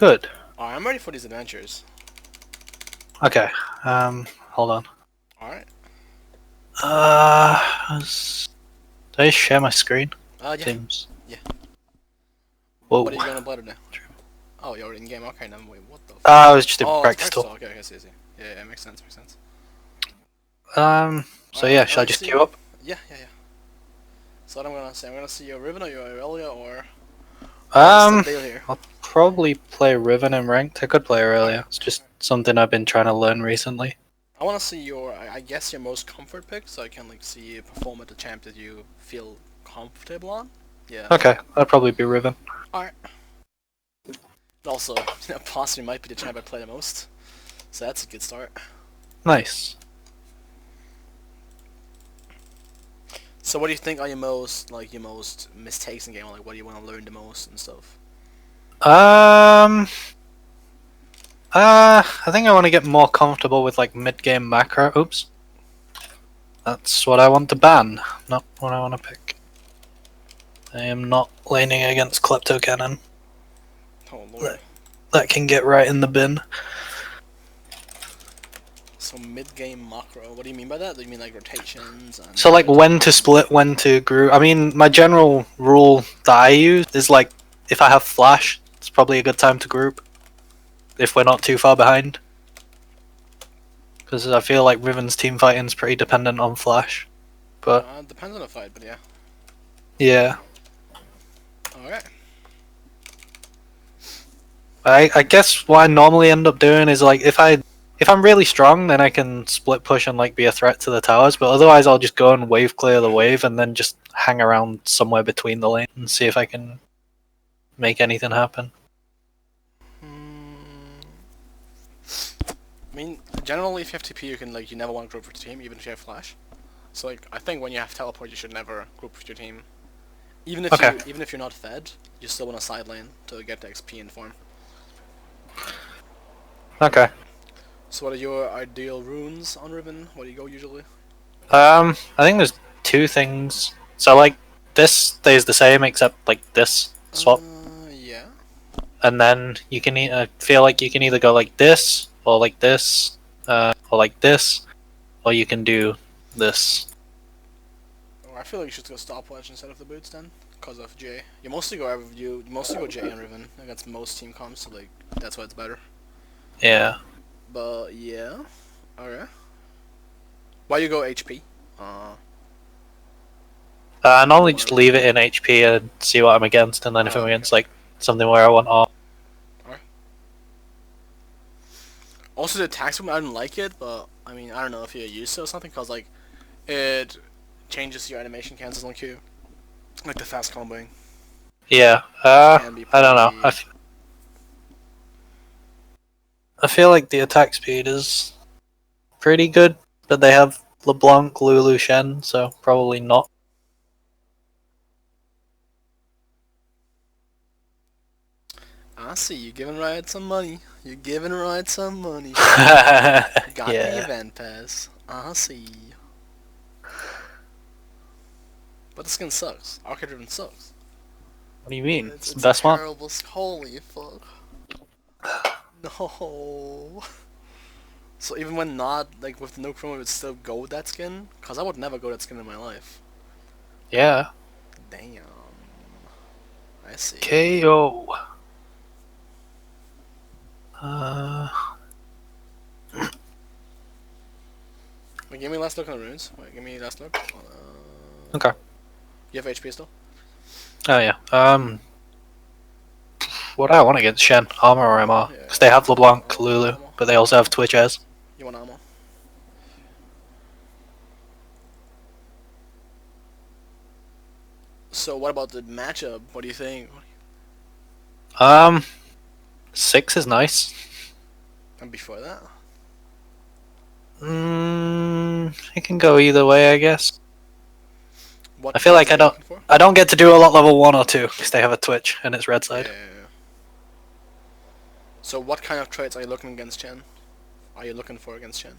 Good. Alright, I'm ready for these adventures. Okay. Hold on. Alright. Do I share my screen? Yeah. Teams. Yeah. Whoa. What are you gonna play today? Oh, you're in game. Okay, never mind. What the? I was just in Oh, it's practice practice. talk. Okay, I see. Yeah, makes sense. Makes sense. So yeah, should I just queue up? Yeah. So what I'm gonna say, I'm gonna see your Riven or your Aurelia or what's the deal here? I'll probably play Riven and ranked. I could play Aurelia. Alright. It's just something I've been trying to learn recently. I wanna see your, I guess your most comfort pick, so I can like see you perform at the champ that you feel comfortable on. Yeah. Okay, that'd probably be Riven. Alright. Also, possibly might be the champ I play the most, so that's a good start. Nice. So what do you think are your most mistakes in game? Like what do you want to learn the most and stuff? I think I want to get more comfortable with like mid-game macro. Oops. That's what I want to ban, not what I want to pick. I am not laning against Klepto Cannon. Oh lord. That can get right in the bin. So mid-game macro, what do you mean by that? Do you mean like rotations? And So like when to split, when to group. I mean, my general rule that I use is like, if I have flash, it's probably a good time to group. If we're not too far behind. Because I feel like Riven's team fighting's pretty dependent on flash. But depends on the fight, but yeah. yeah. Alright. I guess what I normally end up doing is like if I'm really strong, then I can split push and like be a threat to the towers. But otherwise, I'll just go and wave clear the wave and then just hang around somewhere between the lanes and see if I can make anything happen. I mean, generally, if you have TP, you never want to group with your team, even if you have flash. So like, I think when you have teleport, you should never group with your team. Even if you're not fed, you still want a side lane to get the XP and farm. Okay. So what are your ideal runes on Riven? What do you go usually? I think there's two things. So like this stays the same except like this swap. Yeah. And then you can feel like you can either go like this or like this, or like this, or you can do this. Oh, I feel like you should go stopwatch instead of the boots then, because of J. You mostly go J on Riven against most team comps, so like that's why it's better. Yeah. But yeah, okay. Why you go HP? I normally just leave it in HP and see what I'm against, and then if I'm against like something where I want off. Alright. Also, the attack movement, I don't like it, but I mean, I don't know if you're used to it or something, cause like it changes your animation cancels on Q, like the fast comboing. Yeah. I don't know. I feel like the attack speed is pretty good, but they have LeBlanc, Lulu, Shen, so probably not. I see you giving Riot some money. You're giving Riot some money. Got the event pass. I see. But the skin sucks. Arcade Riven sucks. What do you mean? It's the best terrible. Holy fuck. No. So even when not, like, with no promo, it would still go with that skin? Because I would never go that skin in my life. Yeah. Damn. I see. KO. Wait, give me last look on the runes. Wait, give me last look. Okay. You have HP still? Oh yeah. What do I want against Shen? Armor or MR? Because they have LeBlanc, Lulu, but they also have Twitch as. You want ammo? So what about the matchup? What do you think? 6 is nice. And before that? It can go either way, I guess. What I feel like I don't get to do a lot level 1 or 2 because they have a Twitch and it's red side. Yeah. So what kind of traits are you looking against Chen? Are you looking for against Chen?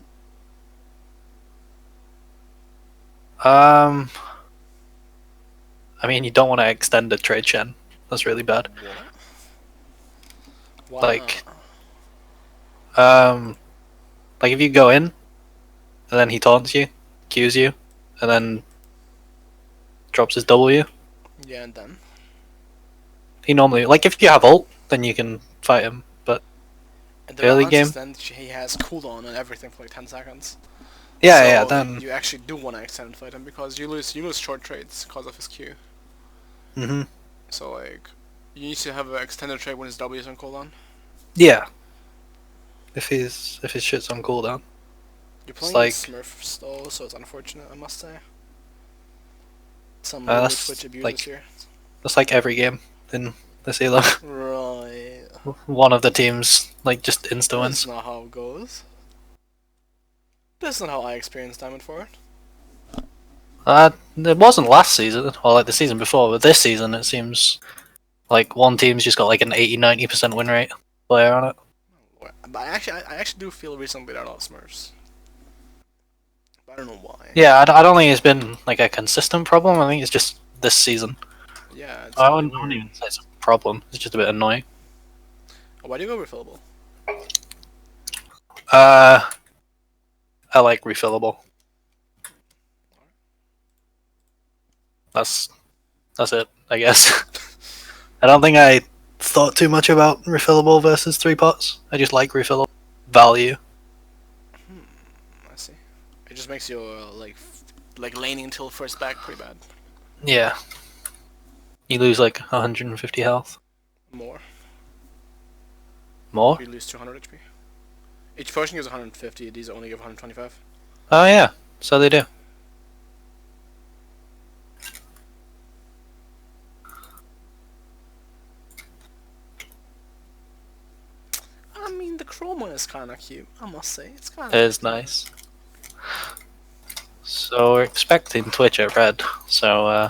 I mean, you don't want to extend a trade Chen. That's really bad. Why Like, not? um, like if you go in and then he taunts you, Qs you, and then drops his W, Yeah, and then. he normally like if you have ult, then you can fight him. But And the early balance is game, then he has cooldown and everything for like 10 seconds. yeah, So then. you actually do want to extend fight him because you lose short trades because of his Q. Mhm. So like you need to have an extended trade when his W is on cooldown. Yeah, if his shit's on cooldown, You're it's playing against like Smurfs though, so it's unfortunate, I must say. Some real Twitch abusers here. that's like every game in this elo. Right. One of the teams like just insta That's wins. not how it goes. That's not how I experienced Diamond Forward. It wasn't last season, or like the season before, but this season it seems like one team's just got like an 80-90% win rate player on it. But I actually do feel recently there are a lot of Smurfs. But I don't know why. Yeah, I don't think it's been like a consistent problem. I think it's just this season. Yeah, it's I really wouldn't weird. even say it's a problem. It's just a bit annoying. Oh, why do you go refillable? Uh, I like refillable. That's that's it, I guess. I don't think I thought too much about refillable versus three pots. I just like refillable value. I see. It just makes you like laning until first back pretty bad. Yeah, you lose like 150 health. More. More? You lose 200 HP. Each potion gives 150. These only give 125. Oh yeah, so they do. I mean, the chrome one is kind of cute. I must say, it's kind It of. is nice. So we're expecting Twitch at red. So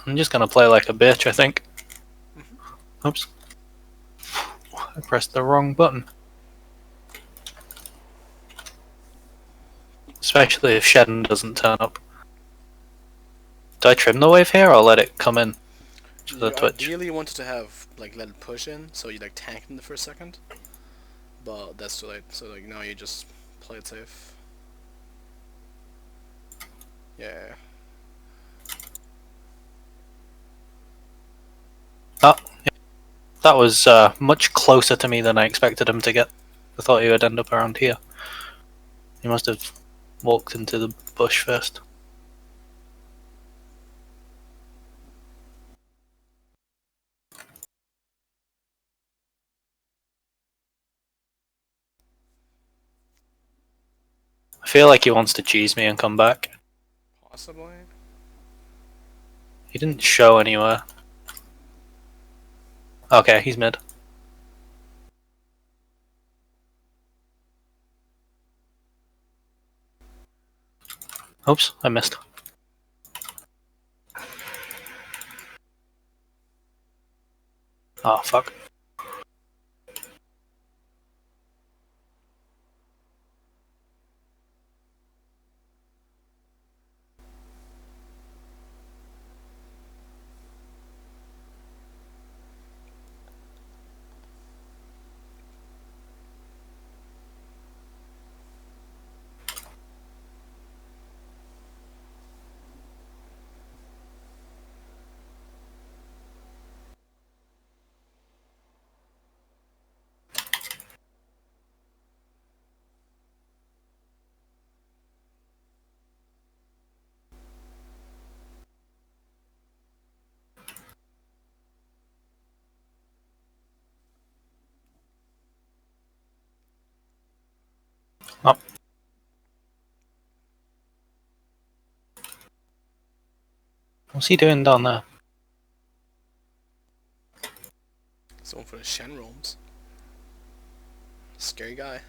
I'm just gonna play like a bitch, I think. Oops. I pressed the wrong button. Especially if Shedden doesn't turn up. Do I trim the wave here or let it come in for the You Twitch? ideally wanted to have like let it push in, so you like tank in the first second. But that's too late. So like now you just play it safe. Yeah. Oh, yeah. That was much closer to me than I expected him to get. I thought he would end up around here. He must have walked into the bush first. I feel like he wants to cheese me and come back. Possibly. He didn't show anywhere. Okay, he's mid. Oops, I missed. Oh, fuck. Oh. What's he doing down there? Someone for the Shen roams. Scary guy.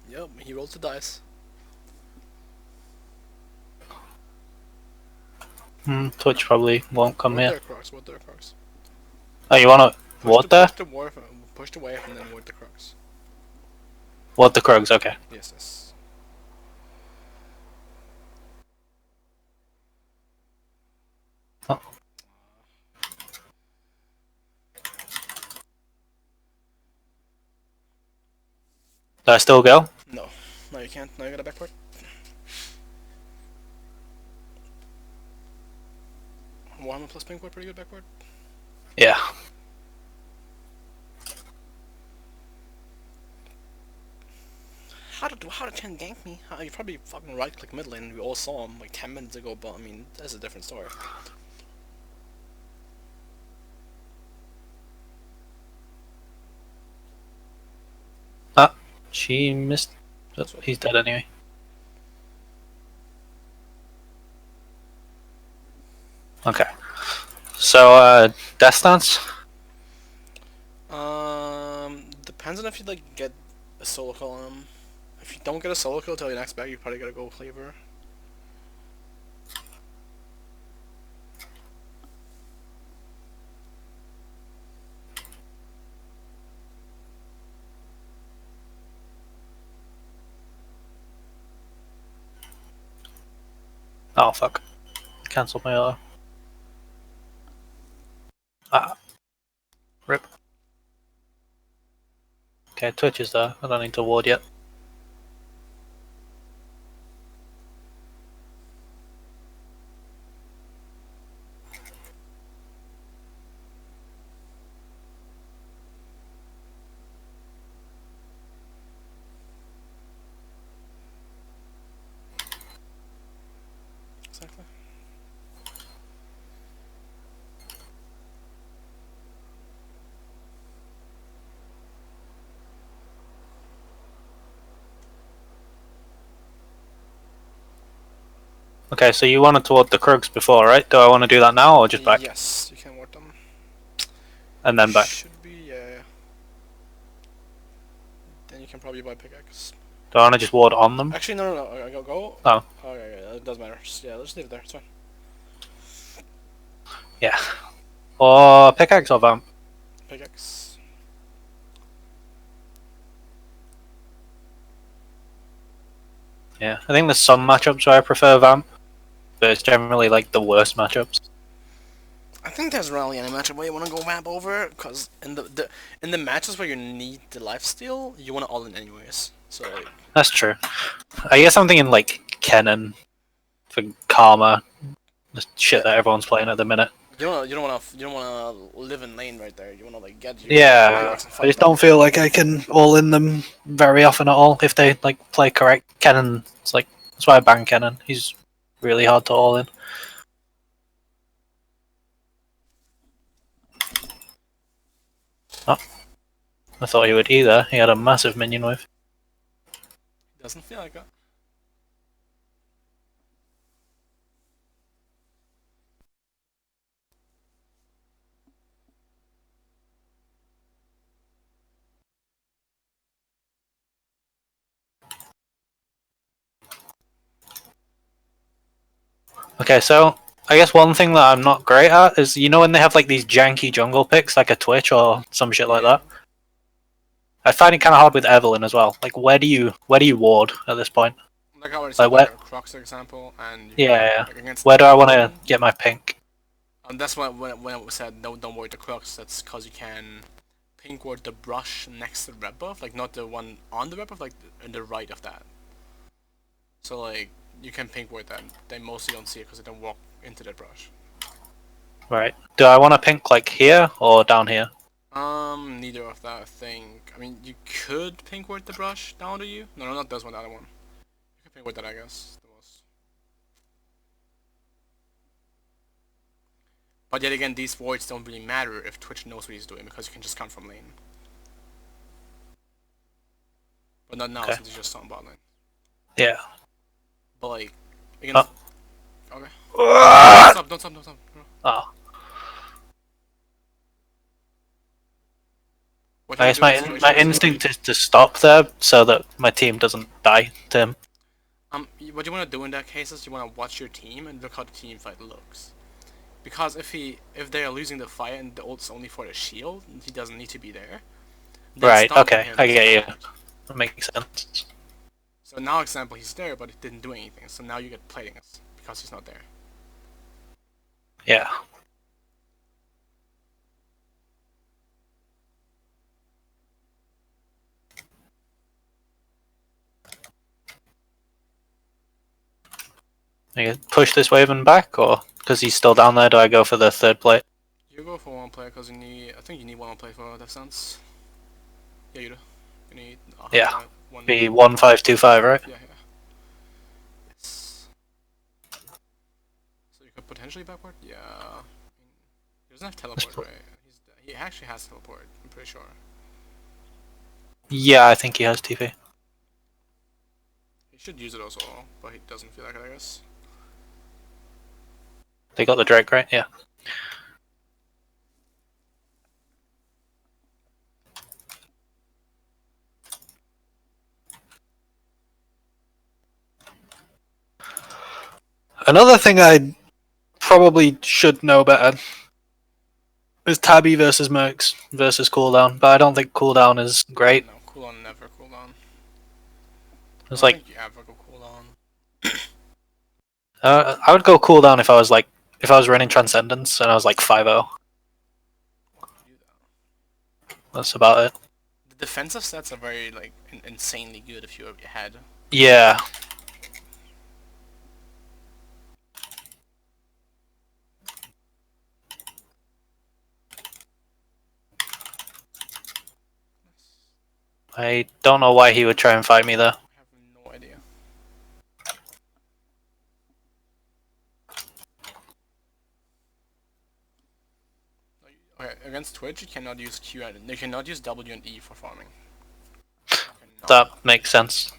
Yep, he rolled the dice. Twitch probably won't come Ward here. their crocs. Ward their crocs. Oh, you wanna ward there? Push the wave and then ward the crocs. Ward the Krugs, okay. Yes, yes. Oh. Do I still go? No. No, you can't. Now you gotta backward. Warhammer plus pink ward, pretty good backward. Yeah. How did Chen gank me? You probably fucking right click mid lane. We all saw him like 10 minutes ago, but I mean, that's a different story. Ah, she missed. That's what. He's dead anyway. Okay. So, Death Stance? Depends on if you like get a solo kill on him. If you don't get a solo kill till your next back, you probably gotta go Cleaver. Oh, fuck. Cancelled my auto. Ah. Rip. Okay, Twitch is there. I don't need to ward yet. Exactly. Okay, so you wanted to ward the Krugs before, right? Do I want to do that now or just back? Yes, you can ward them. And then back? Should be, yeah. Then you can probably buy pickaxe. Do I want to just ward on them? Actually, no. Go. Oh. Okay, it doesn't matter. Yeah, let's leave it there. It's fine. Yeah. Or pickaxe or vamp? Pickaxe. Yeah, I think there's some matchups where I prefer vamp, but it's generally like the worst matchups. I think there's rarely any matchup where you want to go vamp over, because in the matches where you need the lifesteal, you want to all in anyways. So like. That's true. I guess I'm thinking like Kennen for Karma, the shit that everyone's playing at the minute. You don't wanna live in lane right there. You wanna like get your Yeah, I just don't feel like I can all in them very often at all if they like play correct. Kennen, it's like that's why I ban Kennen. He's really hard to all in. Oh, I thought he would either. He had a massive minion wave. Doesn't feel like that. Okay, so I guess one thing that I'm not great at is when they have like these janky jungle picks, like a Twitch or some shit like that. I find it kind of hard with Evelyn as well. Like, where do you ward at this point? Like I already said, Like, like where? Crocs example, and Yeah. like Where do I want to get my pink? And that's why when it was said don't worry the Crocs, that's because you can pink ward the brush next to the red buff, like not the one on the red buff, like in the right of that. So like you can pink ward that. They mostly don't see it because they don't walk into the brush. Right. Do I want to pink like here or down here? Neither of that, I think. I mean, you could pink ward the brush down to you. No, not this one, the other one. You can pink ward that, I guess. But yet again, these voids don't really matter if Twitch knows what he's doing because you can just come from lane. But not now, Okay. since he's just on bot lane. Yeah. But like, again. Oh. Okay. Don't stop. No. Oh. I guess my instinct is to stop there so that my team doesn't die to him. What you want to do in that case is you want to watch your team and look how the team fight looks. Because if they are losing the fight and the ult's only for the shield, he doesn't need to be there. Right. Okay. I get you. That makes sense. So now, example, he's there, but he didn't do anything. So now you get plating us because he's not there. Yeah. I push this Waven back, or because he's still down there, do I go for the third plate? You go for one player because you need. I think you need one player for that sense. Yeah, you do. You need Yeah. one. Be 1-5-2-5, right? Yeah, yeah. Yes. So you could potentially backward. Yeah. He doesn't have teleport, right? He actually has teleport. I'm pretty sure. Yeah, I think he has TP. He should use it also, but he doesn't feel like it, I guess. They got the Drake, right? Yeah. Another thing I probably should know better is Tabby versus Mercs versus cooldown, but I don't think cooldown is great. No, cooldown never cooldown. I It's don't like think you ever go cooldown. I would go cooldown if I was running Transcendence and I was like 5-0. That's about it. The defensive stats are very like insanely good if you're ahead. Yeah. I don't know why he would try and fight me there. I have no idea. Okay, against Twitch you cannot use Q and you cannot use W and E for farming. That makes sense.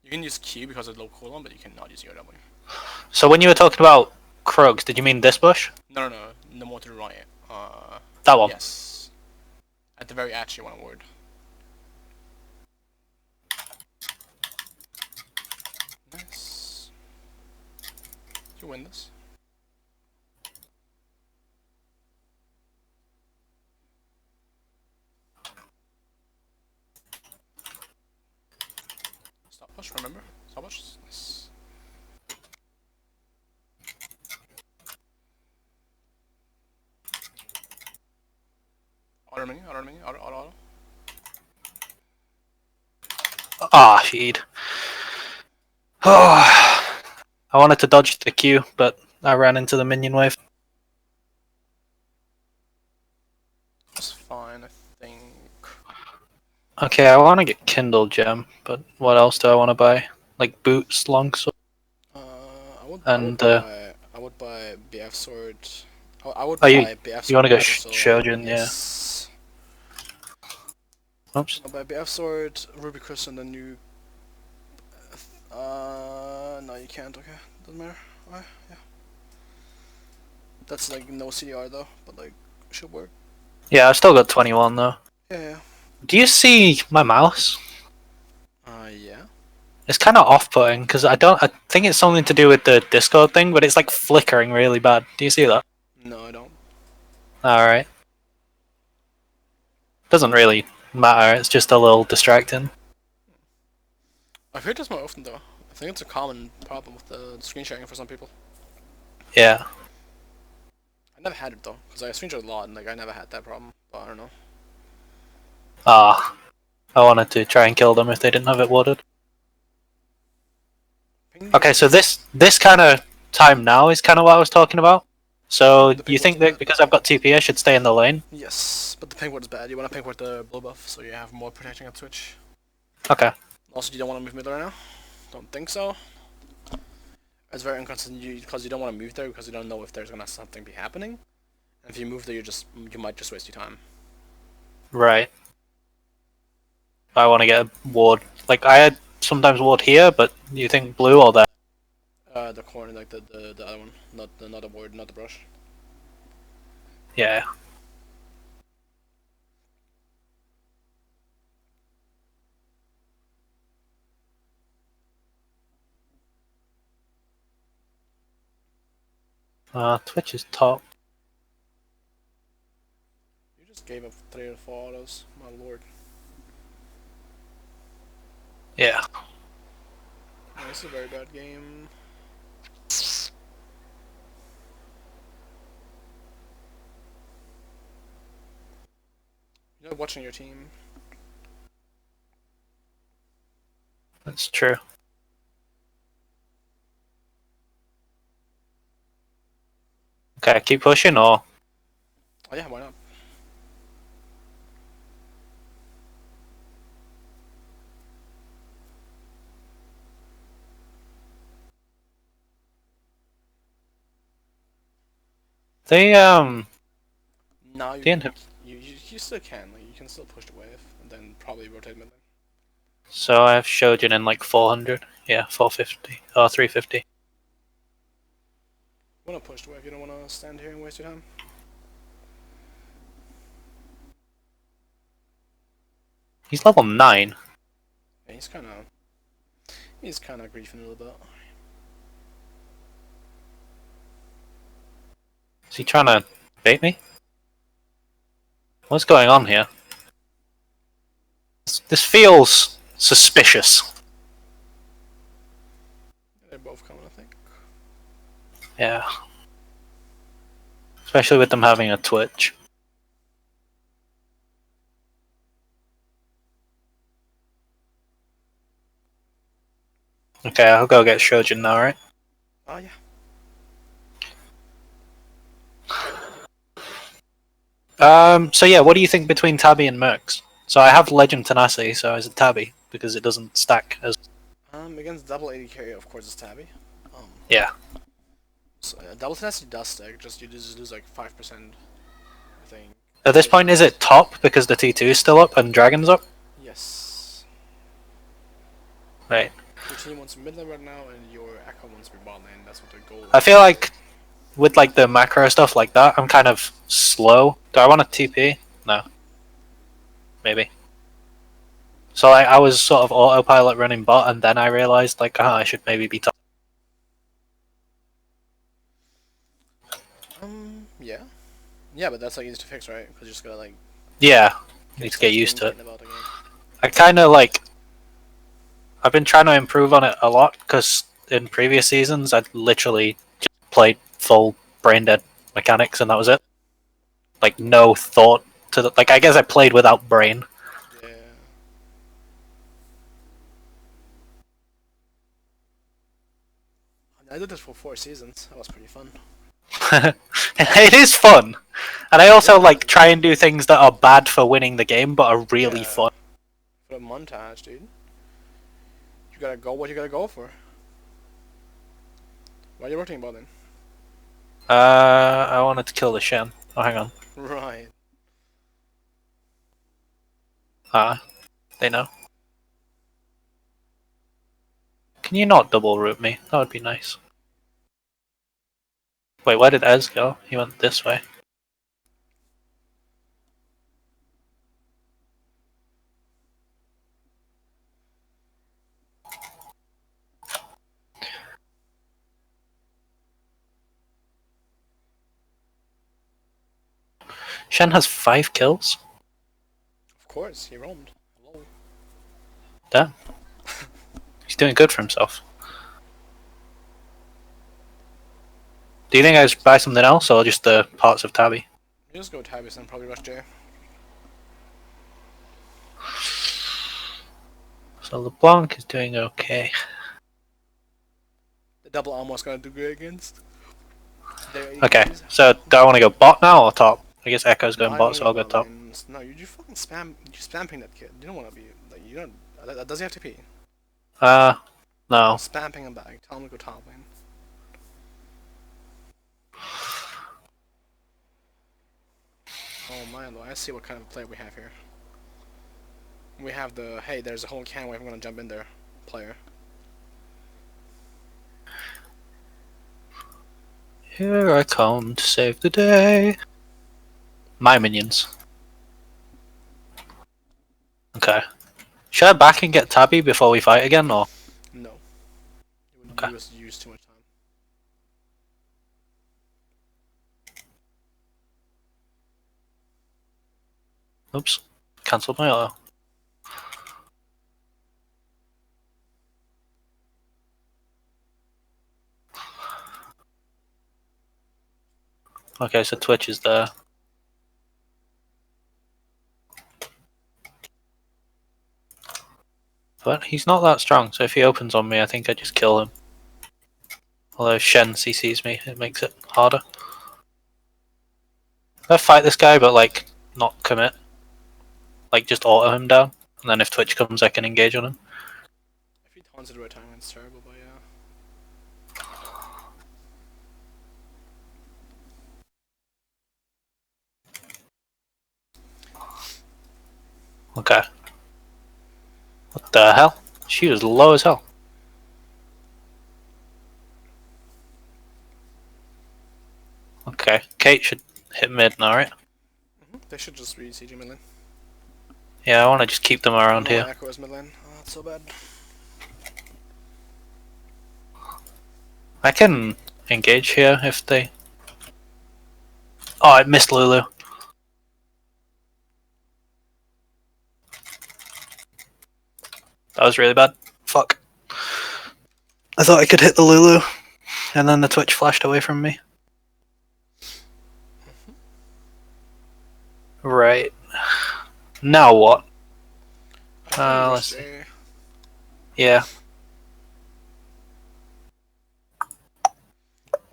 You can use Q because of low cooldown, but you cannot use EUW. So when you were talking about Krugs, did you mean this bush? No, the more to the right. That one. Yes. At the very edge, you want a word. Nice. You win this. Stop push, remember? Stop push. Nice. Auto mini, auto mini, auto. Ah, feed. Oh, I wanted to dodge the Q, but I ran into the minion wave. That's fine, I think. Okay, I want to get Kindle Gem, but what else do I want to buy? Like boots, longsword. I would buy BF sword. I would Oh, buy BF you sword want to go Metal Soul. Shojin? Yes. Yeah. Oops. I'll buy BF sword, Ruby Crystal, and then you. No, you can't. Okay, doesn't matter. Alright, yeah. That's like no CDR though, but like should work. Yeah, I've still got 21 though. Yeah. Do you see my mouse? Yeah. It's kind of off-putting because I think it's something to do with the Discord thing, but it's like flickering really bad. Do you see that? No, I don't. All right. Doesn't really matter. It's just a little distracting. I've heard this more often though. I think it's a common problem with the screen sharing for some people. Yeah. I never had it though, because I screen share a lot and like I never had that problem. But I don't know. Ah. I wanted to try and kill them if they didn't have it warded. Okay, so this kind of time now is kind of what I was talking about. So you think that because I've got TP, I should stay in the lane? Yes, but the ping ward is bad. You want to ping ward the blue buff, so you have more protection at switch. Okay. Also, you don't want to move mid right now. Don't think so. It's very inconsistent because you don't want to move there because you don't know if there's gonna something be happening. And if you move there, you might just waste your time. Right. I want to get a ward. Like I had sometimes ward here, but you think blue or that? The corner, like the other one, not the ward, not the brush. Yeah. Twitch is top. You just gave up 3 or 4 autos, my lord. Yeah. No, this is a very bad game. They're watching your team. That's true. Okay, keep pushing or... Oh yeah, why not? They, Now didn't have... you still can. Like, you can still push the wave and then probably rotate mid lane. So I have Shojin in like 400. Yeah, 450. Or 350. Wanna push the wave? You don't wanna stand here and waste your time. He's level 9. Yeah, he's kind of griefing a little bit. Is he trying to bait me? What's going on here? This feels suspicious. They're both coming, I think. Yeah. Especially with them having a Twitch. Okay, I'll go get Shojin now, right? Oh yeah. So yeah, what do you think between Tabby and Mercs? So I have Legend Tenacity, so is it Tabby? Because it doesn't stack as... Against double 80 carry, of course, it's Tabby. Yeah. So double tenacity does stack. You just lose like 5%, I think. At this point, is it top because the T2 is still up and Dragon's up? Yes. Right. Your team wants mid lane right now, and your Echo wants to be bot lane. That's what their goal is. I feel like with like the macro stuff like that, I'm kind of slow. Do I want a TP? No. Maybe. So I was sort of autopilot running bot, and then I realized like, I should maybe be top. Yeah. Yeah, but that's like easy to fix, right? Because you just gotta like. Yeah. Need to get used to it. About again. I kind of like... I've been trying to improve on it a lot, because in previous seasons, I'd literally just played full brain dead mechanics, and that was it. Like, no thought to the... Like, I guess I played without brain. Yeah. I did this for 4 seasons. That was pretty fun. It is fun, and I also like try and do things that are bad for winning the game, but are really fun. For the montage, dude. You gotta go what you gotta go for. Why are you rotating about then? I wanted to kill the Shen. Oh, hang on. Right. They know. Can you not double root me? That would be nice. Wait, where did Ez go? He went this way. Shen has 5 kills? Of course, he roamed. Hello. Damn. He's doing good for himself. Do you think I should buy something else, or just the parts of Tabby? You just go Tabby and probably rush J. So LeBlanc is doing okay. The double almost gonna do good against. Okay, so do I want to go bot now or top? I guess Echo's going bot, so I'll go top. No, you fucking spam. You spamming that kid. You don't want to be like you don't. Does he have to pee? No. Spamming him back. Tell him to go top lane. Oh man, I see what kind of player we have here. We have the hey, there's a whole can wave. I'm gonna jump in there. Player. Here I come to save the day. My minions. Okay. Should I back and get Tabby before we fight again, or? No. You would Okay. use too much time. Oops. Cancelled my auto. Okay, so Twitch is there. But he's not that strong, so if he opens on me, I think I just kill him. Although if Shen CCs me, it makes it harder. I fight this guy, but like not commit. Like just auto him down, and then if Twitch comes, I can engage on him. If he taunts at the right time, it's terrible, but yeah. Okay. What the hell? She was low as hell. Okay, Kate should hit mid now, right? They should just be sieging mid lane. Yeah, I want to just keep them around No here. Echo is mid lane. Oh, that's so bad. I can engage here if they... Oh, I missed Lulu. That was really bad. Fuck. I thought I could hit the Lulu, and then the Twitch flashed away from me. Right. Now what? Let's see. Yeah.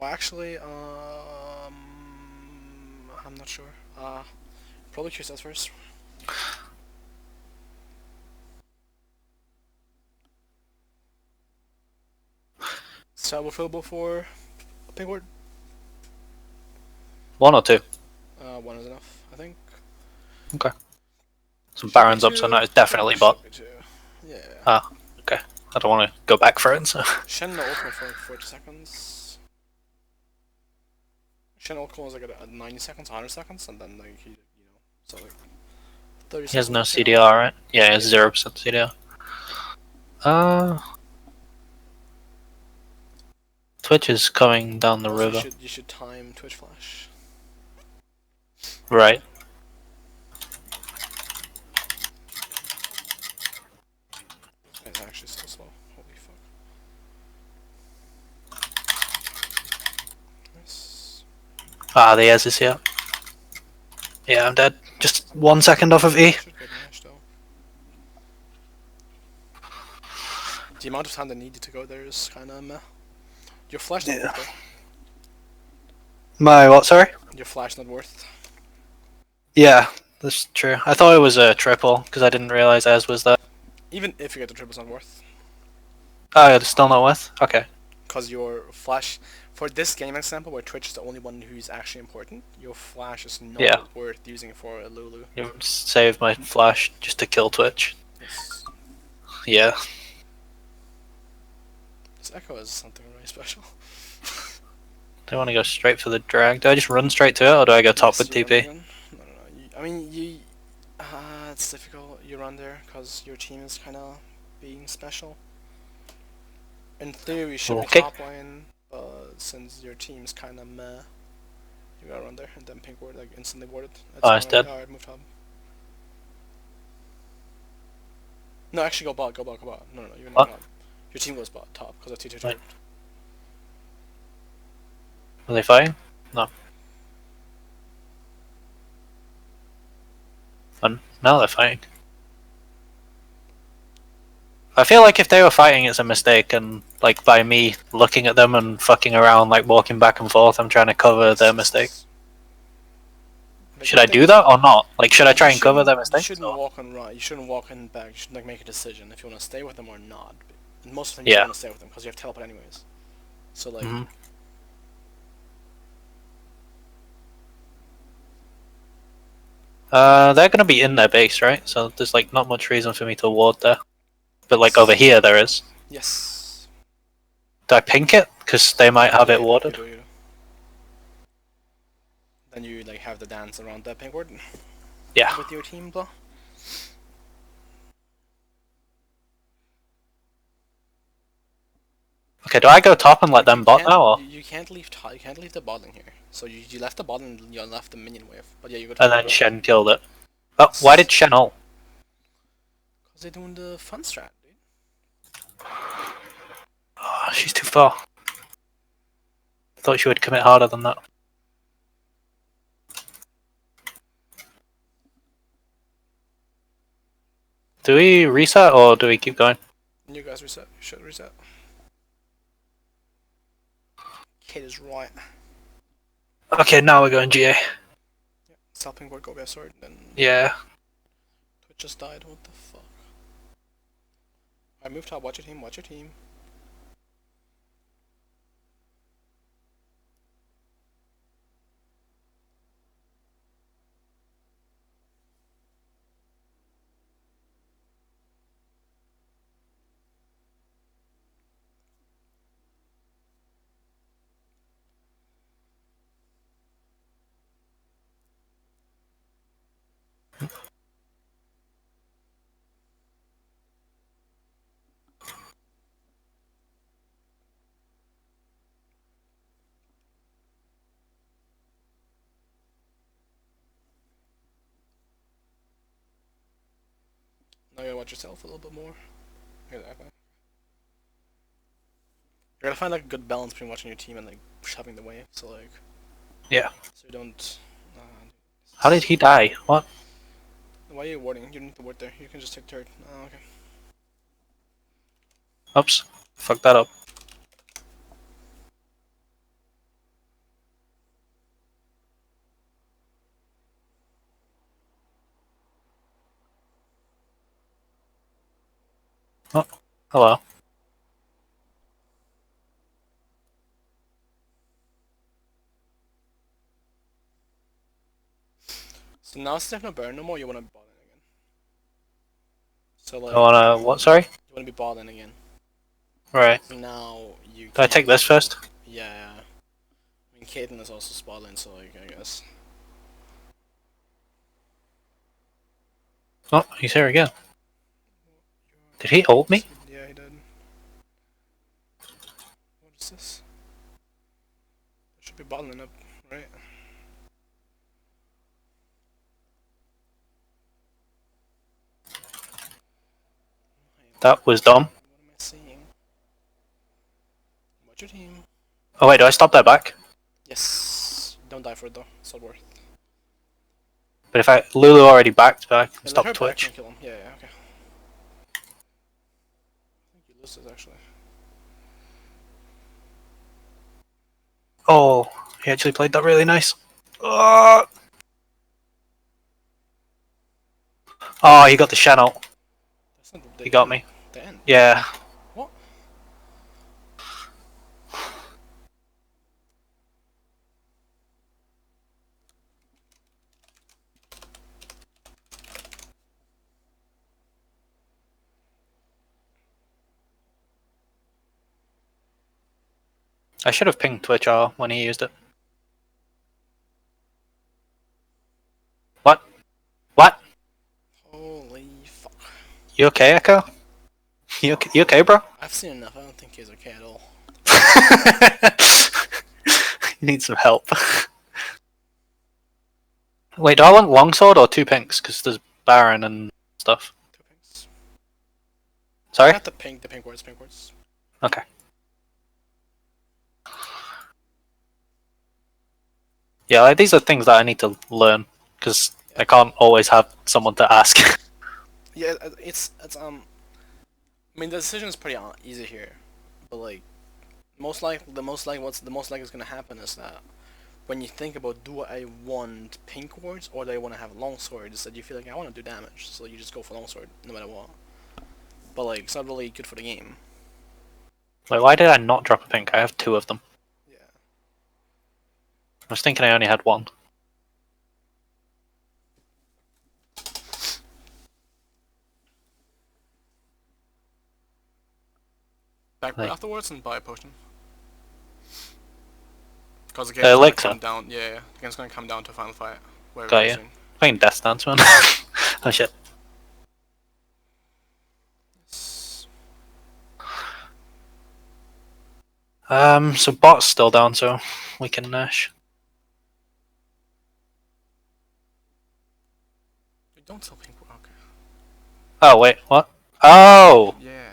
Well, actually, I'm not sure. Probably choose us first. Salvo fillable for a pink ward. 1 or 2? One is enough, I think. Okay. Some Barons up, so now it's definitely bot. Yeah. Ah, okay. I don't want to go back for it, so... Shen no ultimate for like 40 seconds. Shen ult was like at 90 seconds, 100 seconds, and then like he, so like 30 seconds. He has no CDR, right? Yeah, he has 0% CDR. Twitch is coming down the river. You should time Twitch flash. Right. It's actually so slow. Holy fuck. Nice. Ah, the Ez is here. Yeah, I'm dead. Just 1 second off of E. Should get mashed though. The amount of time they needed to go there is kinda meh. Your flash not worth though. My what, sorry? Your flash not worth. Yeah, that's true. I thought it was a triple, because I didn't realize Ez was there. Even if you get the triple, it's not worth. Oh, it's still not worth? Okay. Because your flash, for this game example where Twitch is the only one who's actually important, your flash is not worth using for a Lulu. You saved my flash just to kill Twitch. Yes. Yeah. This Echo is something really special. Do I want to go straight for the drag? Do I just run straight to it, or do I go top with TP? No. I mean, it's difficult. You run there because your team is kind of being special. In theory, you should be top lane, but since your team's kind of meh, you gotta run there and then pink ward like instantly warded. Oh, it's dead. Alright, move top. No, actually go bot. No, you're not top. Your team goes bot top because of T2 turret. Are they fighting? No. And now they're fighting. I feel like if they were fighting, it's a mistake, and like by me looking at them and fucking around, like walking back and forth, I'm trying to cover their mistake. Should I do that or not? Like, should I try and cover their mistake? You shouldn't walk on right. You shouldn't walk in back. You should like make a decision if you want to stay with them or not. And most of the time, you want to stay with them because you have teleport anyways. So like. They're gonna be in their base, right? So there's like not much reason for me to ward there. But like over here there is. Yes. Do I pink it? Because they might have it warded. You do. Then you like have the dance around that pink ward. Yeah. With your team, blah. Okay, do I go top and let them bot now, or? You can't leave. You can't leave the bot lane here. So you left the bot and you left the minion wave. But yeah, you go. And then Shen killed it. Oh, why did Shen ult? Because they're doing the fun strat, dude. Oh, she's too far. Thought she would commit harder than that. Do we reset or do we keep going? You guys reset. You should reset. Kate is right. Okay, now we're going GA. Yeah. Stopping would go be a sword, then Yeah. Twitch just died. What the fuck? I moved top. Watch your team. Watch your team. Now you gotta watch yourself a little bit more. You gotta find like a good balance between watching your team and like shoving the wave. So like. Yeah. So you don't. How did he die? What? Why are you warding? You don't need to ward there. You can just take turret. Oh, okay. Oops. Fuck that up. Oh, hello. So now since there's no burn no more, you wanna be ball in again. So like. I wanna what? Sorry. You wanna be ball in again. Right. So now you. Do I take this first? Yeah. I mean, Caitlyn is also spot in, so like I guess. Oh, he's here again. Did he hold me? Yeah, he did. What is this? It should be bottling up, right? That was dumb. What am I seeing? Watch your team. Oh wait, do I stop that back? Yes. Don't die for it though. It's not worth. But if Lulu already backed back, Yeah, stop let her Twitch. back and kill him. Yeah, okay. I think you lose this actually. Oh, he actually played that really nice. Oh, he got the Shen out. That's not He got me. The end. Yeah. What? I should have pinged Twitch R when he used it. What? What? Holy fuck. You okay, Echo? You okay, bro? I've seen enough. I don't think he's okay at all. You need some help. Wait, do I want longsword or two pinks? Because there's Baron and stuff. 2 pinks. Sorry? I got the pink words, Okay. Yeah, like, these are things that I need to learn. Because I can't always have someone to ask. Yeah, it's I mean the decision is pretty easy here, but like the most likely is gonna happen is that when you think about do I want pink wards or do I want to have long swords, that you feel like I want to do damage, so you just go for longsword no matter what. But like it's not really good for the game. Like, why did I not drop a pink? I have two of them. Yeah. I was thinking I only had one. Backward afterwards and buy a potion. Because the game's gonna come down. Yeah, the game's gonna come down to a final fight. Got you. Playing Death Dance, man. Oh shit. So bot's still down, so we can Nash. Don't sell pink. Okay. Oh wait, what? Oh! Yeah.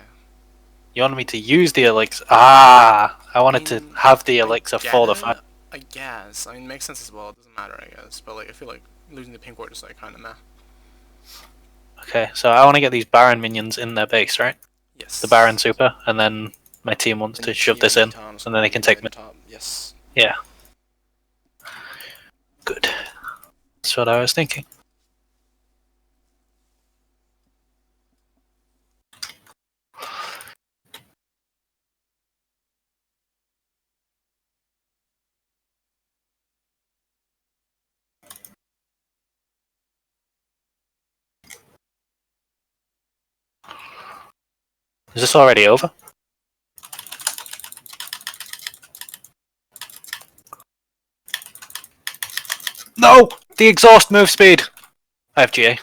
You wanted me to use the elixir. Ah! I wanted to have the elixir for the fight. I guess. I mean, it makes sense as well. It doesn't matter, I guess. But like, I feel like losing the pink ward is like kind of meh. Okay, so I want to get these Baron minions in their base, right? Yes. The Baron super, and then my team wants And to your shove team this and in, Titan's and gonna then they be can right take on me. top. Yes. Yeah. Good. That's what I was thinking. Is this already over? No! The exhaust move speed! I have GA.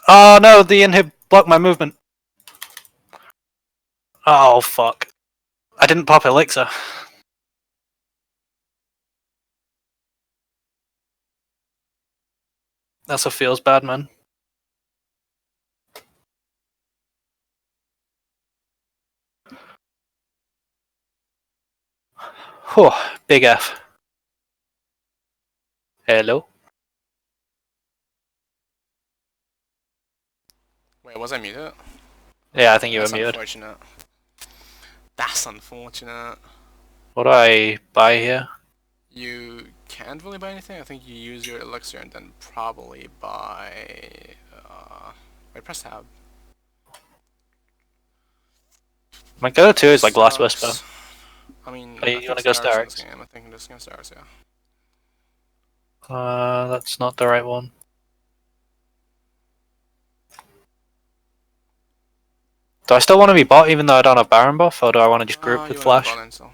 Oh no, the inhib blocked my movement. Oh fuck. I didn't pop elixir. That's what feels bad, man. Whew, big F. Hello? Wait, was I muted? Yeah, I think you were That's muted. unfortunate. That's unfortunate. What do I buy here? You can't really buy anything. I think you use your elixir and then probably buy. Wait, press tab. My go-to is like Last Whisper. Sucks. I mean, Oh, I you think wanna go Starks in this Starks? game. I think this game Starks, yeah. That's not the right one. Do I still want to be bot even though I don't have Baron buff, or do I want to just group with You wanna go Flash? bot in, so.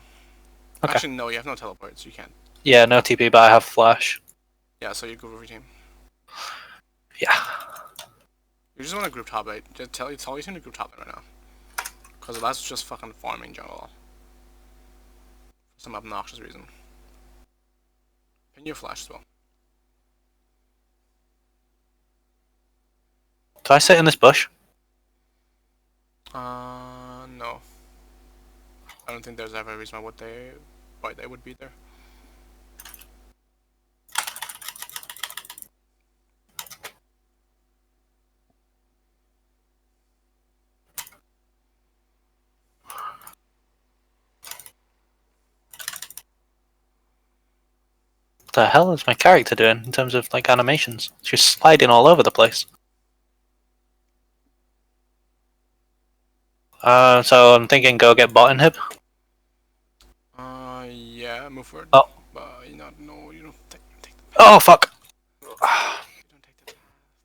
Okay. Actually, no, you have no teleports. You can't. Yeah, no TP, but I have Flash. Yeah, so you go with your team. Yeah. You just want to group top 8. Just tell your team to group top 8 right now. Because that's just fucking farming jungle. For some obnoxious reason. And your flash as well. Do I sit in this bush? No. I don't think there's ever a reason why they would be there. What the hell is my character doing in terms of like animations? She's sliding all over the place. So I'm thinking go get bot inhib. Yeah, move forward. Oh. But you not, no, you don't take the Oh fuck! You don't take the path,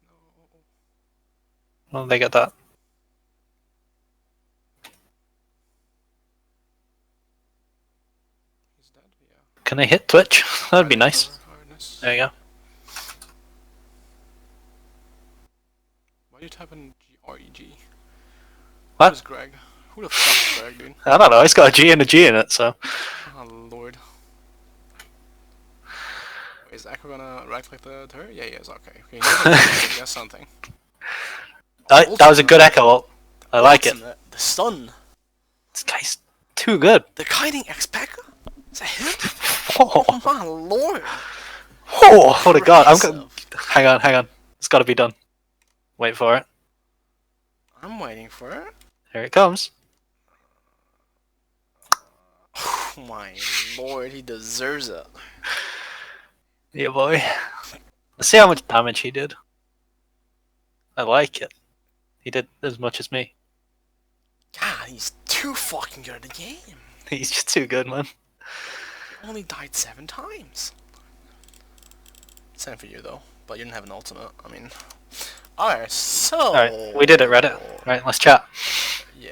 no. Well, they get that. He's dead, yeah. Can they hit Twitch? That'd be nice. Hardness. There you go. Why do you type in G-R-E-G? What? Who's Greg? Who the fuck is Greg, dude? I don't know. It's got a G and a G in it, so. Oh lord. Wait, is Echo gonna right click the turret? Yeah, he is, okay. Okay, that's something. That was a good echo ult. I like it. The stun. This guy's too good. The kiting X-Packer? Is that him? Oh, Oh my lord. oh what a god. Impressive. Hang on. It's gotta be done. Wait for it. I'm waiting for it. Here it comes. Oh my lord, he deserves it. Yeah, boy. Let's see how much damage he did. I like it. He did as much as me. God, he's too fucking good at the game. He's just too good, man. Only died 7 times. Same for you though, but you didn't have an ultimate. I mean, alright, so. Alright, we did it, Reddit. Right, let's chat. Yeah.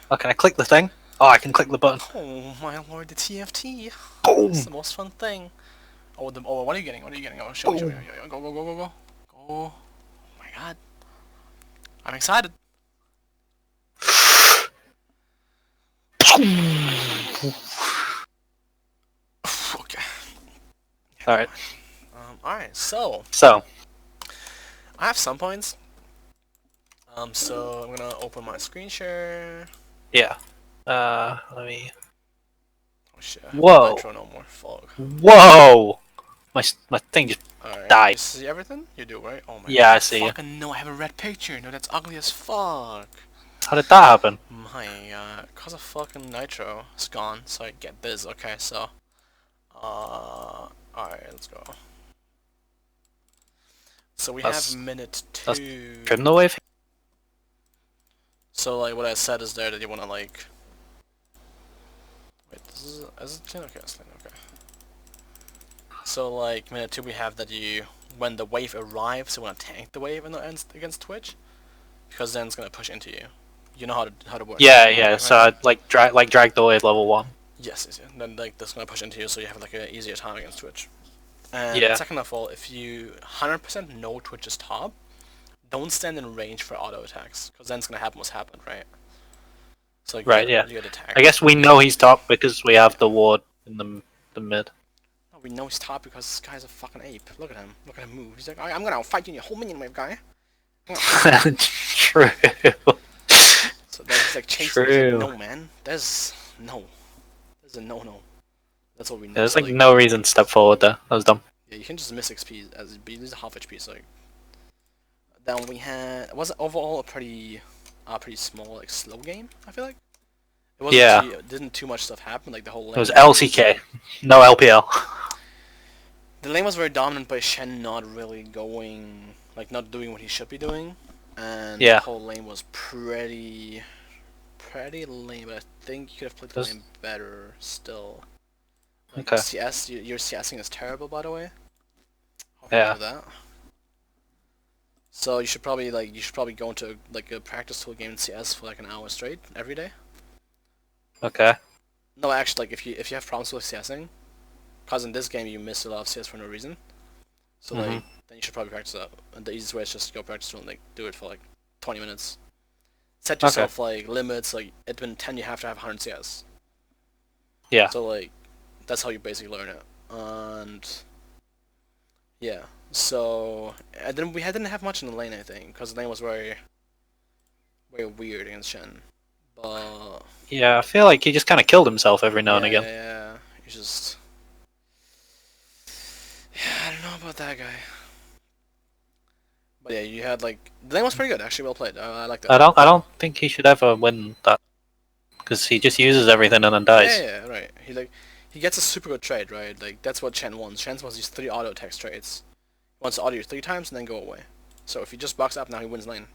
Oh, can I click the thing? Oh, I can click the button. Oh my lord, the TFT. Boom! It's the most fun thing. Oh, what are you getting? Oh, show me. Go. Oh my god. I'm excited. Okay. Alright. Alright, so. I have some points. So I'm gonna open my screen share. Yeah. Let me... Oh shit. Whoa. Nitro no more. Fuck. Whoa! my thing just Alright, you died. see everything? You do, right? Oh my god. Yeah, I see you. Fucking no, I have a red picture. No, that's ugly as fuck. How did that happen? My cause of fucking nitro, it's gone, so I get this. Okay, so, alright, let's go. So we have minute That's 2. trim the wave. So like what I said is there that you wanna like. Wait, this is it 10? Okay, it's 10, okay. So like minute 2 we have that you, when the wave arrives, you wanna tank the wave against Twitch, because then it's gonna push into you. You know how to work. Yeah, yeah. So I'd like drag the wave level 1. Yes, yes, yeah. Then like that's gonna push into you, so you have like an easier time against Twitch. And Yeah. second of all, if you 100% know Twitch is top, don't stand in range for auto attacks, because then it's gonna happen what's happened, right? So like, Right. Yeah. you get attacked. I guess we know he's top because we have the ward in the mid. No, we know he's top because this guy's a fucking ape. Look at him. Look at him move. He's like, I'm gonna fight you in your whole minion wave, guy. True. So then he's like chasing. He's like, no, man. There's no. There's a no. That's what we know. There's So, like no reason to step forward there. That was dumb. Yeah, you can just miss XP as you lose half HP. So then we had, it was overall a pretty small like slow game. I feel like it wasn't. Yeah. Didn't too much stuff happen. Like the whole lane. It was LCK, no LPL. The lane was very dominant by Shen not really going, like not doing what he should be doing, and Yeah. the whole lane was pretty lame. But I think you could have played the lane better still. Like, Okay. CS, your CSing is terrible, by the way. Yeah. That. So you should probably go into like a practice tool game in CS for like an hour straight every day. Okay. No, actually, like if you have problems with CSing, cause in this game you miss a lot of CS for no reason. So like then you should probably practice that. And the easiest way is just go practice tool and like do it for like 20 minutes. Set yourself like limits. Like admin 10, you have to have 100 CS. Yeah. So like that's how you basically learn it. And yeah. So we didn't have much in the lane, I think, because the lane was very weird against Shen. But Yeah, I feel like he just kind of killed himself every now and again. Yeah, he's just. Yeah, I don't know about that guy. But yeah, you had like the lane was pretty good, actually. Well played. I like that. I don't think he should ever win that because he just uses everything and then dies. Yeah, right. He gets a super good trade, right? Like that's what Chen wants. Chen wants these 3 auto text trades. He wants to auto you 3 times and then go away. So if he just box up now, he wins lane.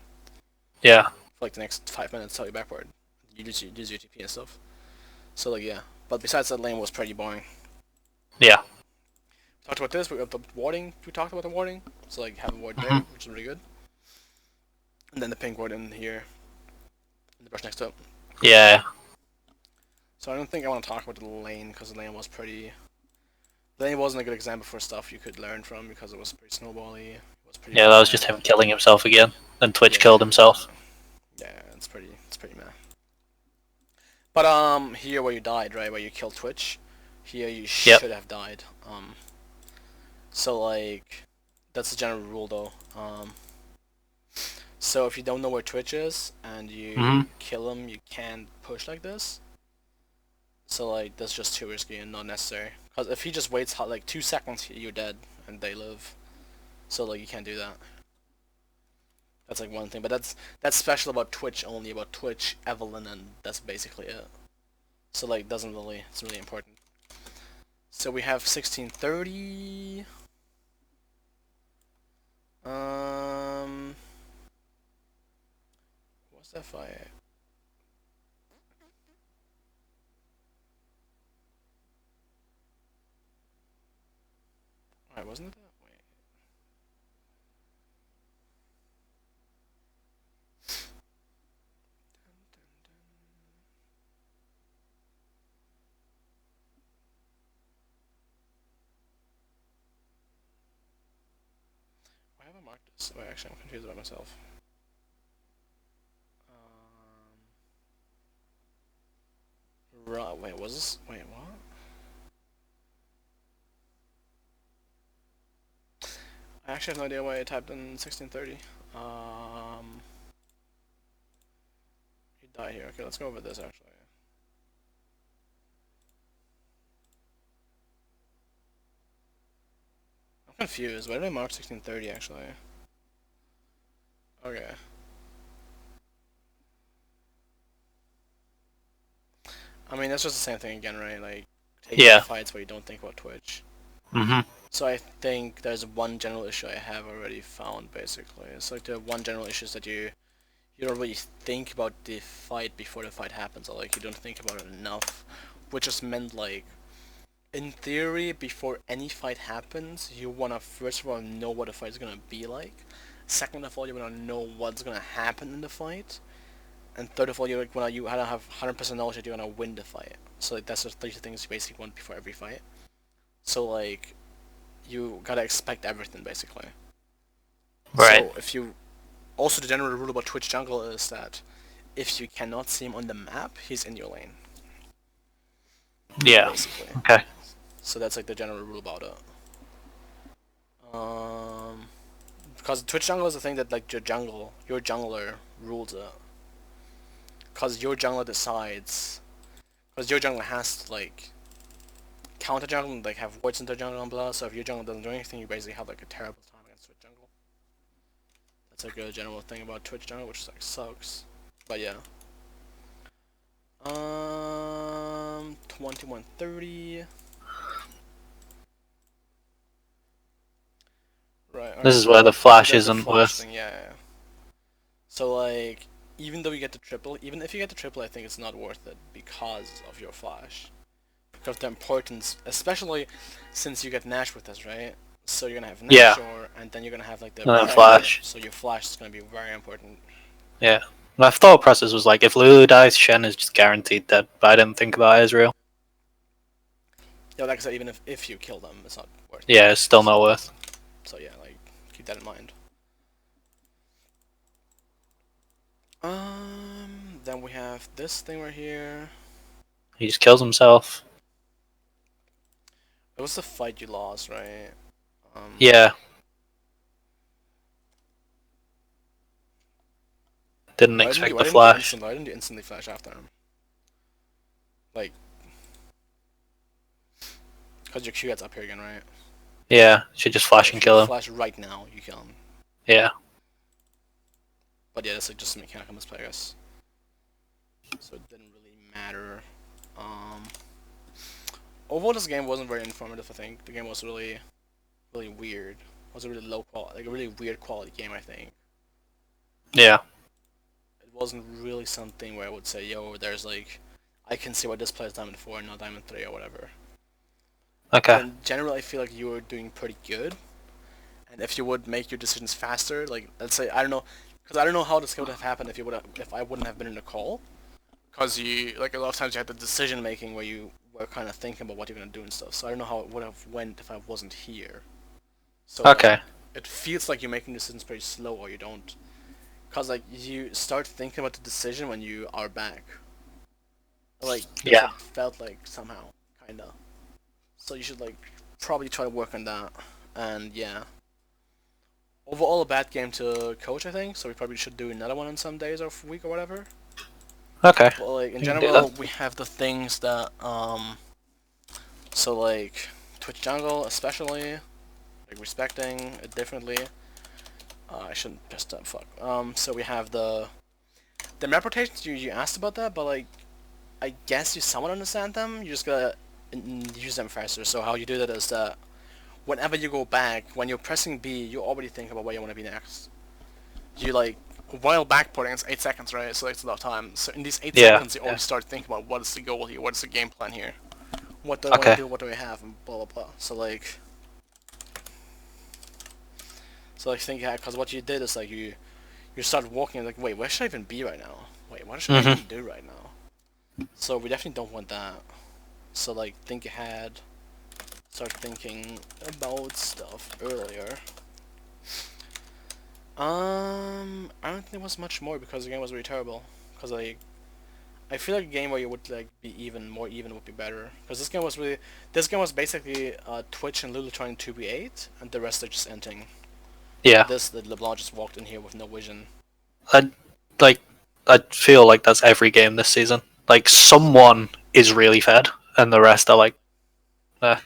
Yeah. For like the next 5 minutes, tell you backward. You lose your TP and stuff. So like yeah, but besides that, lane was pretty boring. Yeah. We talked about this. We got the warding. We talked about the warding. So like have a ward there, which is really good. And then the pink ward in here, and the brush next to it. Yeah. So I don't think I want to talk about the lane because the lane was pretty. The lane wasn't a good example for stuff you could learn from because it was pretty snowbally. It was pretty. Yeah, that was just him killing himself again. Then Twitch killed himself. Yeah, it's pretty meh. But here where you died, right, where you killed Twitch, here you should have died. So like, that's the general rule though. So if you don't know where Twitch is and you kill him, you can't push like this. So like, that's just too risky and not necessary. Cause if he just waits like 2 seconds, you're dead and they live. So like, you can't do that. That's like one thing, but that's special about Twitch only, about Twitch, Evelyn, and that's basically it. So like, it's really important. So we have 1630. What's that fight? Alright, wasn't it that? Wait. Why have I marked this? Wait, actually, I'm confused about myself. Right, wait, was this? Wait, what? I actually have no idea why I typed in 1630. You die here. Okay, let's go over this actually. confused. Why did I mark 1630 actually? Okay. I mean, that's just the same thing again, right? Like, taking Yeah. fights where you don't think about Twitch. Mhm. So I think there's one general issue I have already found, basically. It's like the one general issue is that you don't really think about the fight before the fight happens, or like you don't think about it enough, which just meant like, in theory, before any fight happens, you wanna first of all know what the fight is gonna be like. Second of all, you wanna know what's gonna happen in the fight, and third of all, you wanna have 100% knowledge that you're gonna win the fight. So like, that's the three things you basically want before every fight. So like, you gotta expect everything basically. Right. So if you also the general rule about Twitch jungle is that if you cannot see him on the map, he's in your lane. Yeah. Basically. Okay. So that's like the general rule about it. Because Twitch jungle is the thing that like your jungler rules it. Because your jungler decides. Because your jungler has to like counter jungle and like have wards into jungle and blah. So if your jungler doesn't do anything, you basically have like a terrible time against Twitch jungle. That's like a general thing about Twitch jungle, which like sucks. But yeah. 2130. Right. Okay. This is where the So flash there's the isn't flash worth. thing. Yeah, yeah. So like, even though you get the triple, even if you get the triple, I think it's not worth it because of your flash. Because the importance, especially since you get Nash with this, right? So you're gonna have Yeah. Nashor, and then you're gonna have like the And then pressure. flash. So your flash is gonna be very important. Yeah. My thought process was like, if Lulu dies, Shen is just guaranteed dead. But I didn't think about Ezreal. Yeah, like I said, even if you kill them, it's not worth it. Yeah, it's still not worth. So yeah, like keep that in mind. Then we have this thing right here. He just kills himself. It was the fight you lost, right? Yeah. Didn't expect the flash. Why didn't you instantly flash after him? Like, because your Q gets up here again, right? Yeah, should just flash and kill him. Flash right now, you kill him. Yeah. But yeah, that's like just a mechanical misplay, I guess. So it didn't really matter. Overall, this game wasn't very informative. I think the game was really weird. It was a really low quality, like a really weird quality game. I think Yeah. it wasn't really something where I would say, "Yo, there's like, I can see why this plays Diamond 4 and not Diamond 3 or whatever." Okay. But in general, I feel like you were doing pretty good. And if you would make your decisions faster, like let's say I don't know, because I don't know how this would have happened if I wouldn't have been in the call. Because you like a lot of times you had the decision making where you were kind of thinking about what you're gonna do and stuff. So I don't know how it would have went if I wasn't here. So Okay. like, it feels like you're making decisions pretty slow or you don't. Cause like you start thinking about the decision when you are back. Like that's Yeah. what it felt like somehow, kinda. So you should like probably try to work on that. And yeah. Overall, a bad game to coach, I think. So we probably should do another one in some days or week or whatever. Okay. But like in We can do general, that. we have the things that so like Twitch jungle especially, like respecting it differently. I shouldn't press that. Fuck. So we have the map rotations. You asked about that, but like I guess you somewhat understand them. You just gotta use them faster. So how you do that is that whenever you go back, when you're pressing B, you already think about where you want to be next. You like while backporting, it's 8 seconds, right? So it's a lot of time. So in these 8 Yeah. seconds, you already start thinking about what is the goal here, what is the game plan here, what do I want Okay. to do, what do I have, and blah blah blah. So like think, yeah, because what you did is like you start walking like, wait, where should I even be right now? Wait, what should I even do right now? So we definitely don't want that. So like think ahead, start thinking about stuff earlier. I don't think there was much more because the game was really terrible. Because like, I feel like a game where you would like be even more even would be better. Because this game was basically Twitch and Lulu trying to be 8, and the rest are just ending. Yeah. The LeBlanc just walked in here with no vision. I like. I feel like that's every game this season. Like someone is really fed, and the rest are like, eh.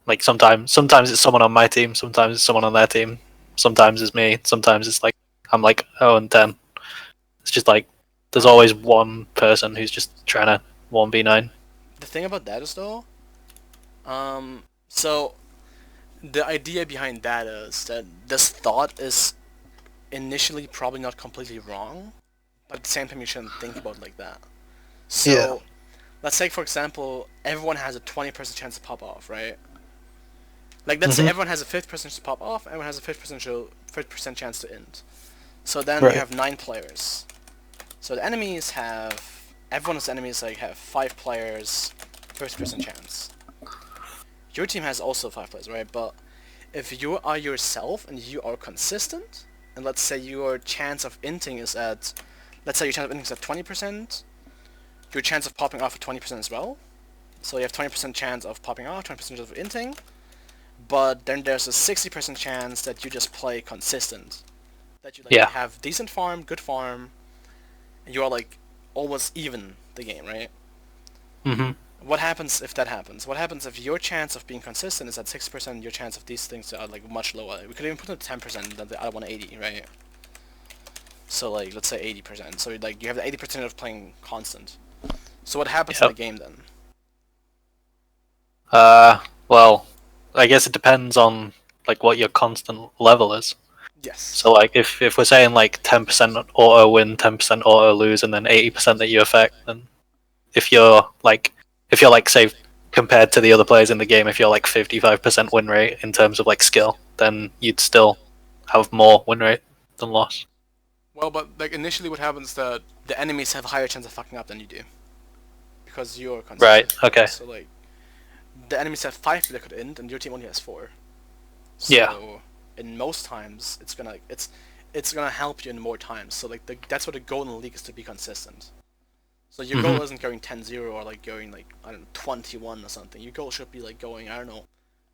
Like sometimes it's someone on my team, sometimes it's someone on their team, sometimes it's me, sometimes it's like I'm like 0-10. It's just like there's always one person who's just trying to 1v9. The thing about that is though, so the idea behind that is that this thought is initially probably not completely wrong, but at the same time you shouldn't think about it like that. So, Yeah. let's say for example, everyone has a 20% chance to pop off, right? Like let's say everyone has a 50% chance to pop off, everyone has a 50% chance to end. So then Right. you have 9 players. So the enemies have everyone's enemies like have 5 players, 50% chance. Your team has also 5 players, right? But if you are yourself and you are consistent, and let's say your chance of inting is at, let's say your chance of inting is at 20%, your chance of popping off at 20% as well. So you have 20% chance of popping off, 20% of inting, but then there's a 60% chance that you just play consistent. That you like Yeah. have decent farm, good farm, and you are like almost even the game, right? hmm What happens if that happens? What happens if your chance of being consistent is at 6%, your chance of these things are like much lower? We could even put it at 10%, then the other one 80, right? So like, let's say 80%. So like, you have the 80% of playing constant. So what happens in the Yep. game then? Well, I guess it depends on like what your constant level is. Yes. So like if we're saying like 10% auto win, 10% auto lose, and then 80% that you affect, then if you're like say compared to the other players in the game, if you're like 55% win rate in terms of like skill, then you'd still have more win rate than loss. Well, but like initially what happens is that the enemies have a higher chance of fucking up than you do. Because you're Right. consistent. Okay. So like, the enemies have 5 people that could end, and your team only has 4. So, Yeah. in most times, it's gonna help you in more times. So like, that's what the goal in the league is, to be consistent. So your goal isn't going 10-0 or like going like, I don't know, 21 or something. Your goal should be like going, I don't know,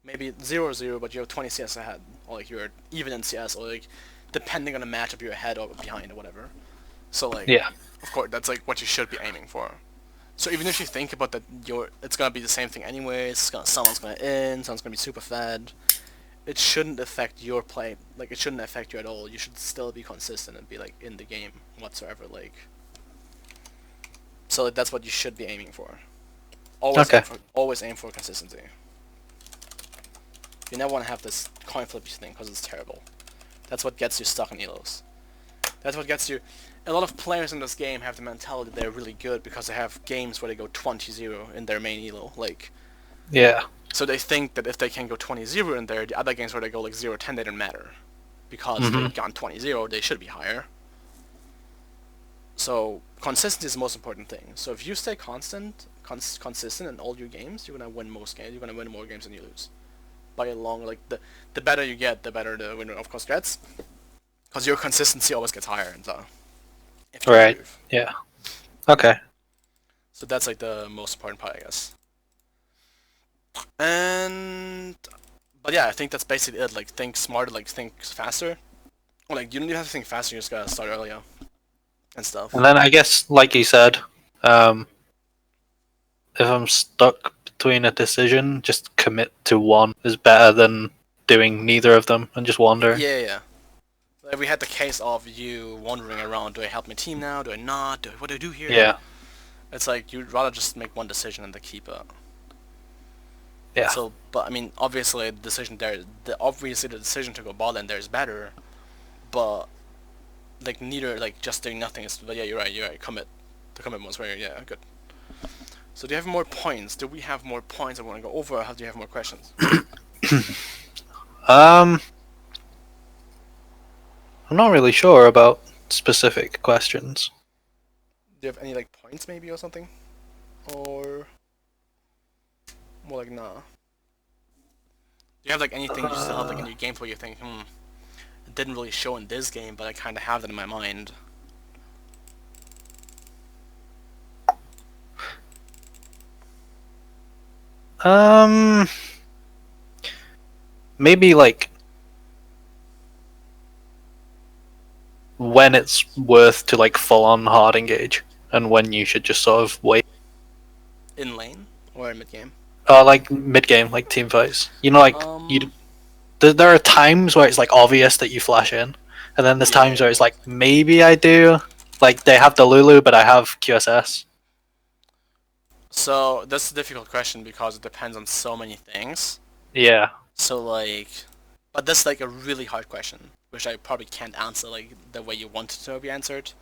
maybe 0-0, but you have 20 CS ahead, or like you're even in CS, or like depending on the matchup you're ahead or behind or whatever. So like, Yeah. of course, that's like what you should be aiming for. So even if you think about that, it's gonna be the same thing anyways. Someone's gonna end, someone's gonna be super fed. It shouldn't affect your play. Like, it shouldn't affect you at all. You should still be consistent and be like in the game whatsoever. Like, so that's what you should be aiming for. Okay. Always aim for consistency. You never want to have this coin flip thing because it's terrible. That's what gets you stuck in elos. That's what gets you. A lot of players in this game have the mentality they're really good because they have games where they go 20-0 in their main elo. Like, Yeah. so they think that if they can go 20-0 in there, the other games where they go like 0-10, they don't matter. Because they've gone 20-0, they should be higher. So consistency is the most important thing. So if you stay consistent in all your games, you're gonna win most games. You're gonna win more games than you lose. By a long, like the better you get, the better the winner of course gets. Because your consistency always gets higher, and so if you Right. improve. Yeah. Okay. So that's like the most important part, I guess. And but yeah, I think that's basically it. Like, think smarter, like think faster. Or like, you don't even have to think faster. You just gotta start earlier and stuff. And then I guess, like you said, if I'm stuck between a decision, just commit to one is better than doing neither of them and just wandering. Yeah. Like, we had the case of you wandering around. Do I help my team now? Do I not? What do I do here? Yeah. It's like you'd rather just make one decision and then keep it. Yeah. So, but I mean, obviously the decision there, obviously the decision to go ball in there is better, but like neither, like just doing nothing is. But yeah, you're right. Commit. The commit one's where, yeah, good. So do you have more points? Do we have more points I want to go over, or do you have more questions? I'm not really sure about specific questions. Do you have any like points maybe or something? Or more like nah. Do you have like anything you still have like in your gameplay you think, it didn't really show in this game, but I kind of have that in my mind? Maybe like when it's worth to like full on hard engage and when you should just sort of wait. In lane or in mid game? like mid game, like team fights. You know, like you. Um, There are times where it's like obvious that you flash in, and then there's times where yeah. it's like maybe I do. Like they have the Lulu, but I have QSS. So that's a difficult question because it depends on so many things. Yeah. So like, but that's like a really hard question, which I probably can't answer like the way you want it to be answered.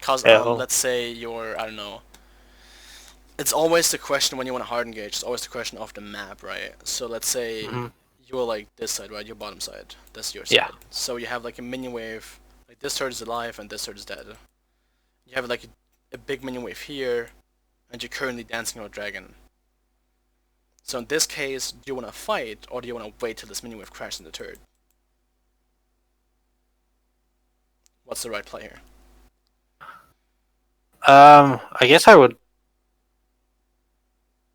Cause Yeah. Well, let's say you're, I don't know. It's always the question when you want to hard engage. It's always the question of the map, right? So let's say mhm. you're like this side, right? Your bottom side. That's your Yeah. side. So you have like a minion wave. Like this turret is alive and this turret is dead. You have like a big minion wave here, and you're currently dancing on a dragon. So in this case, do you want to fight or do you want to wait till this minion wave crashes in the turret? What's the right play here? I guess I would.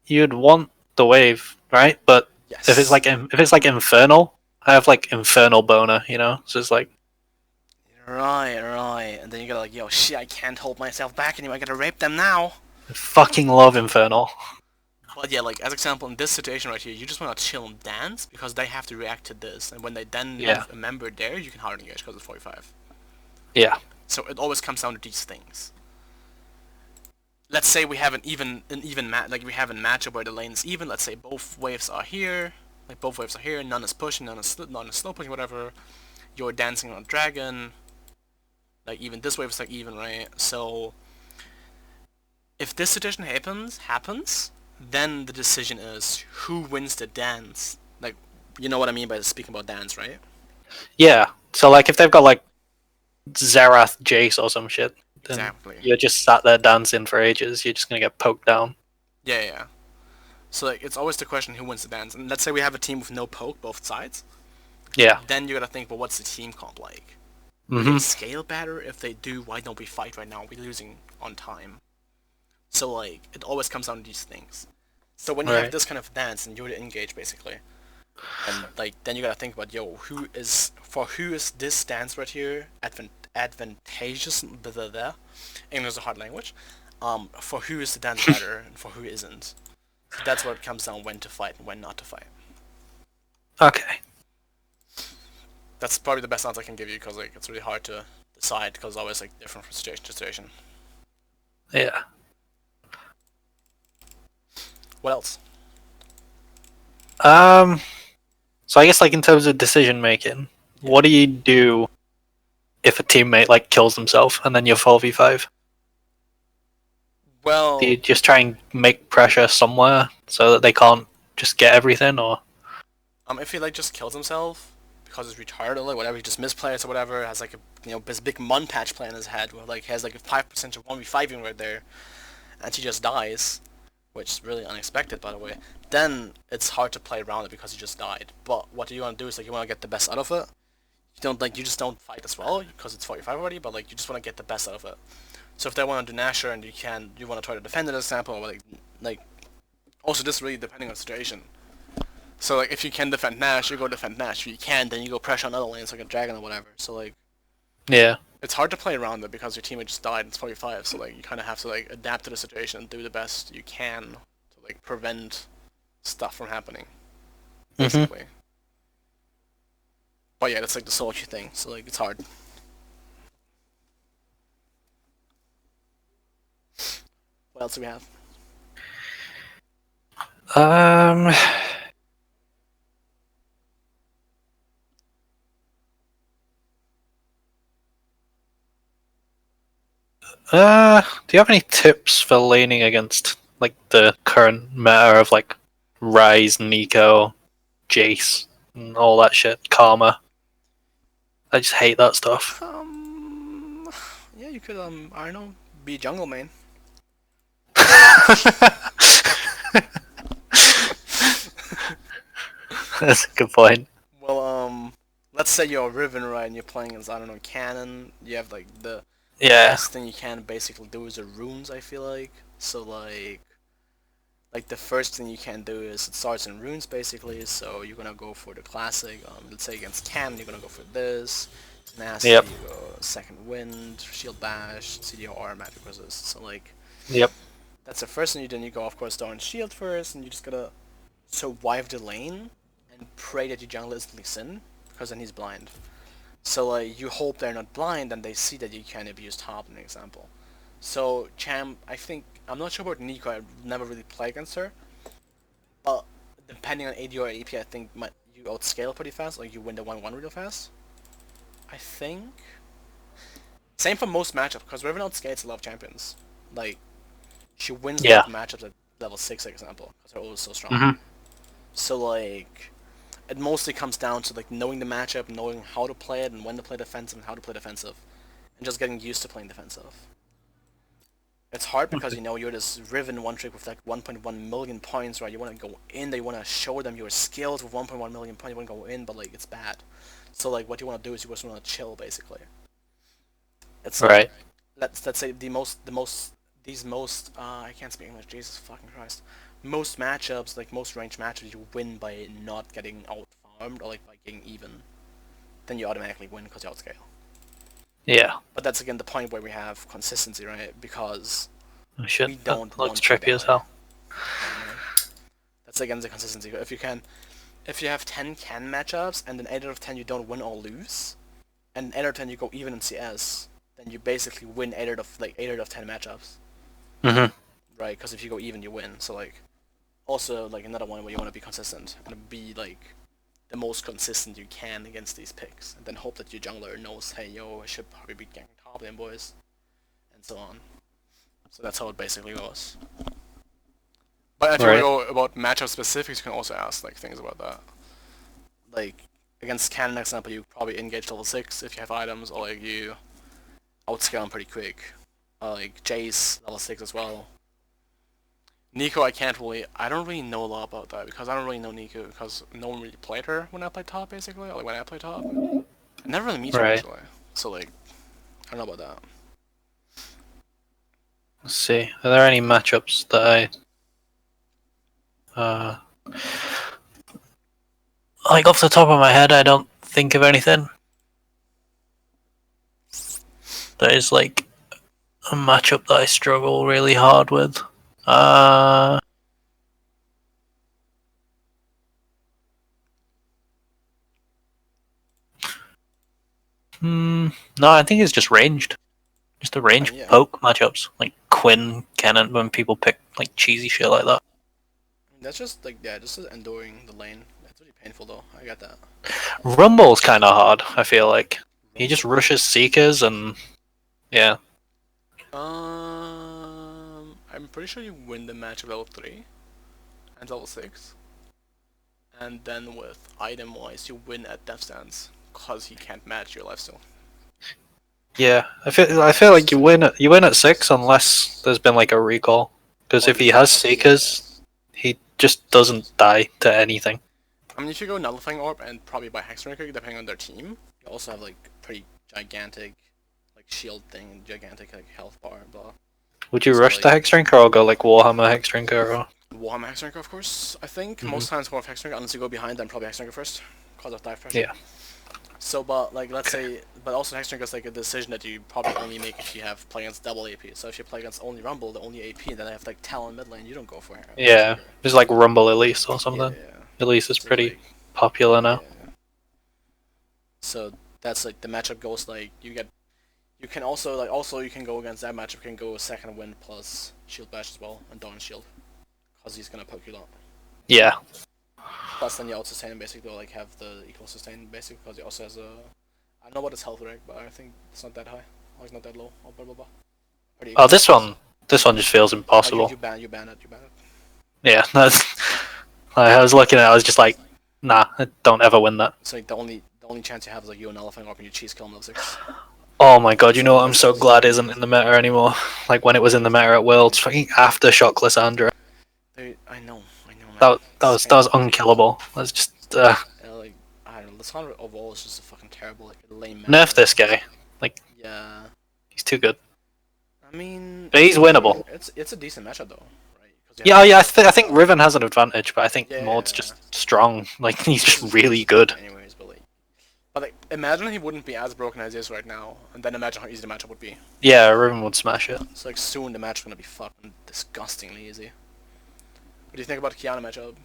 You'd want the wave, right? But Yes. if it's like infernal, I have like infernal boner, you know. So it's like Right, right. And then you gotta like, yo, shit, I can't hold myself back anymore. I gotta rape them now. I fucking love infernal. But yeah, like as example in this situation right here, you just wanna chill and dance because they have to react to this, and when they then Yeah. move a member there, you can hard engage because it's 45. Yeah. So it always comes down to these things. Let's say we have an even like we have a matchup where the lane is even. Let's say both waves are here, none is pushing, none is slow pushing, whatever. You're dancing on a dragon. Like even this wave is like even, right? So if this situation happens, then the decision is who wins the dance. Like, you know what I mean by speaking about dance, right? Yeah. So like if they've got like Zerath Jace or some shit, then Exactly. you're just sat there dancing for ages. You're just gonna get poked down. Yeah, yeah. So like it's always the question who wins the dance. And let's say we have a team with no poke both sides. Yeah. Then you gotta think, well, what's the team comp like? Do they Mhm. scale better? If they do, why don't we fight right now? We're losing on time. So like it always comes down to these things. So when you have Right. this kind of dance and you're the engage basically, and like then you gotta think about who is this dance right here advantageous? Blah, blah, blah. English is a hard language. For who is the dance better and for who isn't. So that's what it comes down when to fight and when not to fight. Okay. That's probably the best answer I can give you because like it's really hard to decide because it's always like different from situation to situation. Yeah. What else? Um. So I guess like in terms of decision making, what do you do if a teammate like kills himself and then you're 4v5? Do you Well, just try and make pressure somewhere so that they can't just get everything, or if he like just kills himself because he's retarded or like whatever, he just misplays or whatever, has like a this big mun patch play in his head where like he has like a 5% of 1v5 right there, and he just dies, which is really unexpected by the way. Then it's hard to play around it because he just died. But what you want to do is like you want to get the best out of it. You just don't fight as well because it's 45 already, but like you just want to get the best out of it. So if they want to do Nasher and you want to try to defend it as example, or like also this really depending on the situation. So like if you can defend Nash, you go defend Nash. If you can, then you go pressure on other lanes like a dragon or whatever. So like yeah, it's hard to play around it because your teammate just died. It's 45, so like you kind of have to like adapt to the situation and do the best you can to like prevent stuff from happening, mhm, basically. But yeah, that's like the soldier thing. So like it's hard. What else do we have? um, do you have any tips for laning against like the current meta of like Ryze, Nico, Jace, and all that shit? Karma. I just hate that stuff. Yeah, you could I don't know, be jungle main. That's a good point. Well, let's say you're Riven, right, and you're playing as, I don't know, Cannon. You have, like, the Yeah. best thing you can basically do is the runes, I feel like. So, like, the first thing you can do is it starts in runes, basically, so you're gonna go for the classic. Let's say against Cannon, you're gonna go for this. Nasty, Yep. you go Second Wind, Shield Bash, CDR, Magic Resist. So, like, Yep. that's the first thing you do. You go, of course, down Shield first, and you just gotta So wipe the lane and pray that your jungler instantly sin, because then he's blind. So like you hope they're not blind and they see that you can abuse top, an example. So Champ, I think I'm not sure about Nico. I've never really played against her, but depending on AD or AP, I think you outscale pretty fast, like you win the 1-1 real fast. I think. Same for most matchups, because Riven outscales a lot of champions. Like she wins a lot Yeah. of matchups at level 6, for example, because her ult is so strong. Mm-hmm. So like it mostly comes down to like knowing the matchup, knowing how to play it, and when to play defensive and how to play defensive, and just getting used to playing defensive. It's hard because Okay. you know you're this Riven one trick with like 1.1 million points, right? You want to go in, you want to show them your skills with 1.1 million points. You want to go in, but like it's bad. So like what you want to do is you just want to chill, basically. It's like Right. let's say these most I can't speak English. Jesus fucking Christ. Most matchups, like most ranged matchups, you win by not getting out farmed or like by getting even. Then you automatically win because you outscale. Yeah. But that's again the point where we have consistency, right? Because Oh, shit. we That don't looks want to trippy as die. hell. I know. That's again the consistency. If you have 10 can matchups and then 8 out of 10 you don't win or lose, and 8 out of 10 you go even in CS, then you basically win 8 out of 10 matchups, Mm-hmm. right? Because if you go even, you win. So like, also like another one where you want to be consistent and be like the most consistent you can against these picks, and then hope that your jungler knows, hey yo, I should probably be ganking top lane, boys, and so on. So that's how it basically goes. But if you want to Right. go about matchup specifics, you can also ask like things about that. Like against Cannon, example, you probably engage level 6 if you have items, or like you outscale them pretty quick. Like Jace level 6 as well. Nico, I don't really know a lot about that because I don't really know Nico because no one really played her when I played top, basically. Or like when I played top, I never really meet her Right. actually. So like, I don't know about that. Let's see. Are there any matchups that like off the top of my head? I don't think of anything that is like a matchup that I struggle really hard with. Uh, no, I think it's just ranged. Just the range Yeah, poke matchups, like Quinn, Cannon, when people pick like cheesy shit like that. that's just like just enduring the lane. That's really painful though. I got that. Rumble's kind of hard. I feel like he just Rumble. rushes seekers and yeah, I'm pretty sure you win the match at level 3 and level 6. And then with item wise, you win at death stance because he can't match your lifesteal. yeah. I feel like you win at 6 unless there's been like a recall. Because Or if you he just has have yeah. seekers, he just doesn't die to anything. I mean, if you go nullifying orb and probably by hexdrinker, depending on their team, you also have like pretty gigantic like shield thing, gigantic like health bar, and blah. Would you So rush the like Hexdrinker or go like Warhammer Hexdrinker or? Warhammer hexdrinker, of course. I think Hmm. most times more of hexdrinker, unless you go behind, then probably hexdrinker first, cause of dive pressure. Yeah. So, but like, let's Okay. say, but also hexdrinker is like a decision that you probably only make if you have play against double AP. So if you play against only Rumble, the only AP, and then I have like Talon mid lane, you don't go for Yeah. hexdrinker. It's like Rumble Elise or Yeah, something. yeah. Elise is So pretty like, popular now. yeah. So that's like the matchup goes like you can also you can go against that matchup. You can go second wind plus shield bash as well and Dawn shield, cause he's gonna poke you a lot. Yeah. Plus then you out sustain basically, or like have the equal sustain basically, because he also has a I don't know what his health rate, but I think it's not that high. Or it's not that low. Or blah blah blah. Pretty Oh, equal. this one just feels Oh, impossible. you ban it. You ban it. Yeah, that's. I was looking at it, I was just like, nah, I don't ever win that. So like the only chance you have is like you nullifying orb and you cheese kill him level 6. Oh my god, you So know what like I'm so glad isn't in the meta anymore? Like when it was in the meta at Worlds, fucking after Shock Lysandra. I know man. That It's was painful. unkillable. That's just Like I don't know. Lissandra overall is just a fucking terrible like lame nerf matchup. this guy. Like Yeah. he's too good. I mean, But he's winnable. it's a decent matchup though, right? Because you have Yeah, oh like yeah, I think Riven has an advantage, but I think Maud's yeah, just strong. Like he's Maud just is really really strong good. anyways, but like imagine he wouldn't be as broken as he is right now, and then imagine how easy the matchup would be. Yeah, Riven would smash it. So like soon the match's gonna be fucking disgustingly easy. What do you think about the Kiana matchup?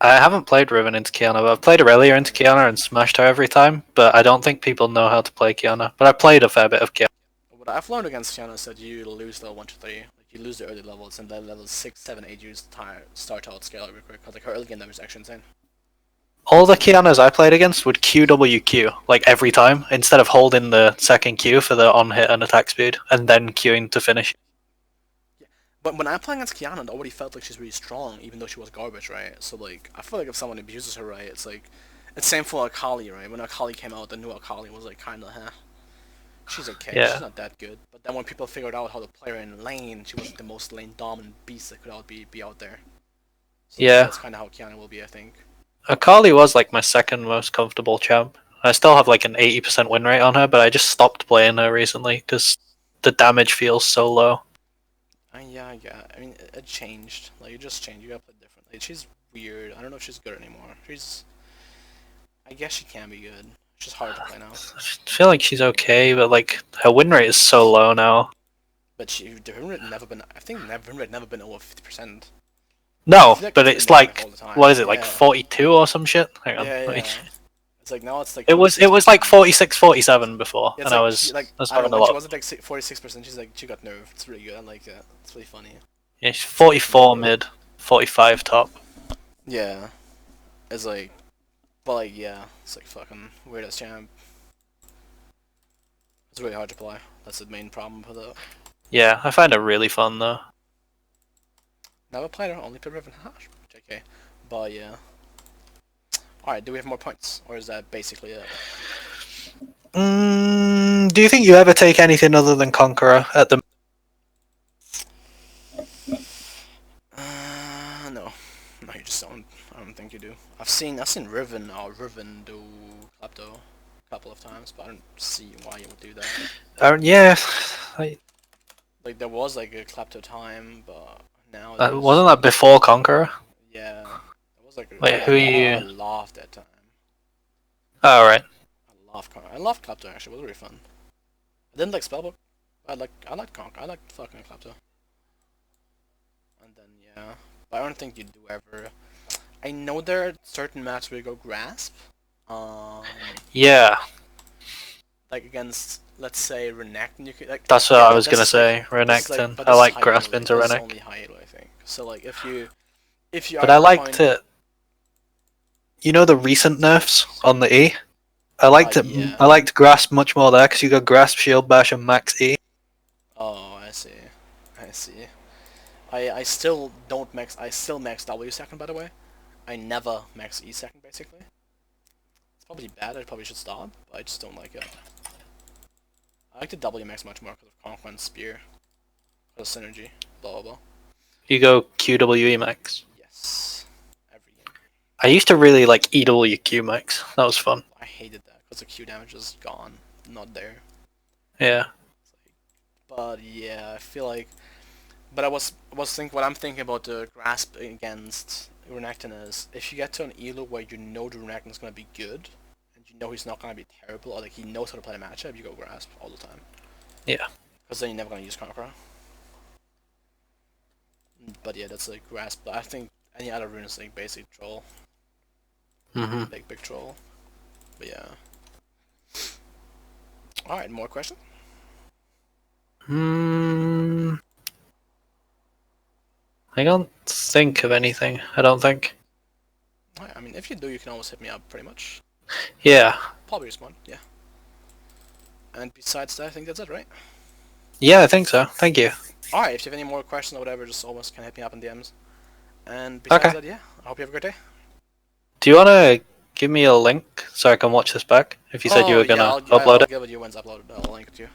I haven't played Riven into Kiana, but I've played Aurelia into Kiana and smashed her every time. But I don't think people know how to play Kiana. But I played a fair bit of Kiana. What I've learned against Kiana is that you lose level 1 to 3. Like, you lose the early levels, and then levels 6, 7, 8 you start to outscale real quick. Cause like her early game damage is actually insane. All the Kianas I played against would QWQ, like every time, instead of holding the second Q for the on-hit and attack speed, and then queuing to finish. Yeah. But when I'm playing against Kiana, it already felt like she's really strong, even though she was garbage, right? So like, I feel like if someone abuses her right, it's like, it's same for Akali, right? When Akali came out, the new Akali was like kinda, she's okay, Yeah. she's not that good. But then when people figured out how to play her in lane, she wasn't the most lane dominant beast that could be out there. So Yeah. that's kind of how Kiana will be, I think. Akali was like my second most comfortable champ. I still have like an 80% win rate on her, but I just stopped playing her recently because the damage feels so low. Yeah. I mean, it changed. Like, it just changed. You gotta play differently. She's weird. I don't know if she's good anymore. I guess she can be good. It's just hard to play now. I feel like she's okay, but like her win rate is so low now. But the win rate never been. I think the win rate never been over 50%. No, like but it's like, what is it, like 42 or some shit? Hang on. Yeah. It's like now it's like. It was like 46, 47 before, it's and like, I was I having don't know, a when she lot. wasn't like 46%. She's like she got nerfed. It's really good. I like that. It's really funny. Yeah, she's 44 mid, 45 top. Yeah, it's like, but like yeah, it's like fucking weird as champ. It's really hard to play. That's the main problem with it. Yeah, I find it really fun though. Never played her, only played Riven. JK. But yeah. Alright, do we have more points? Or is that basically it? Do you think you ever take anything other than Conqueror at the? No. No, you just don't. I don't think you do. I've seen Riven do Klepto a couple of times, but I don't see why you would do that. Yeah. Like, there was like a Klepto time, but now Wasn't that before Conqueror? Yeah. It was like Wait, who are you? I loved that time. Oh, right. I loved Klepto actually, it was really fun. I didn't like Spellbook. I liked Conquer. I liked fucking Klepto. And then yeah. But I don't think you do ever. I know there are certain maps where you go Grasp. Yeah. Like against, let's say, Renekton, you could like. That's what I was gonna say. Renekton. I like Grasp into Renekton. Renekton. Only high elo, I think. So like if you. But I liked it. You know the recent nerfs on the E. I liked it. Yeah. I liked Grasp much more there because you got Grasp, Shield Bash, and Max E. Oh, I see. I still don't max. I still max W second, by the way. I never max E second, basically. It's probably bad. I probably should stop. But I just don't like it. I like the W max much more because of Conquer and Spear, because of synergy. Blah blah blah. You go QWE max. Yes. Every game. I used to really like EWQ max. That was fun. I hated that because the Q damage is gone, not there. Yeah. But yeah, I feel like. But what I'm thinking about the Grasp against Renekton is if you get to an elo where you know the Renekton is gonna be good, and you know he's not gonna be terrible, or like he knows how to play the matchup, you go Grasp all the time. Yeah. Because then you're never gonna use Conqueror. But yeah, that's like Grasp. But I think any other rune is like basic troll. Like big troll. But yeah. Alright, more questions? I don't think of anything. I don't think. I mean, if you do, you can always hit me up, pretty much. Yeah. Probably respond, yeah. And besides that, I think that's it, right? Yeah, I think so. Thank you. Alright, if you have any more questions or whatever, just always can hit me up in DMs. And besides that, yeah, I hope you have a great day. Do you want to give me a link so I can watch this back? If you said you were going to upload it. I'll give it to you when it's uploaded. I'll link it to you.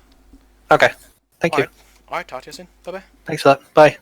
Okay. Thank you. Alright, talk to you soon. Bye-bye. Thanks for that. Bye.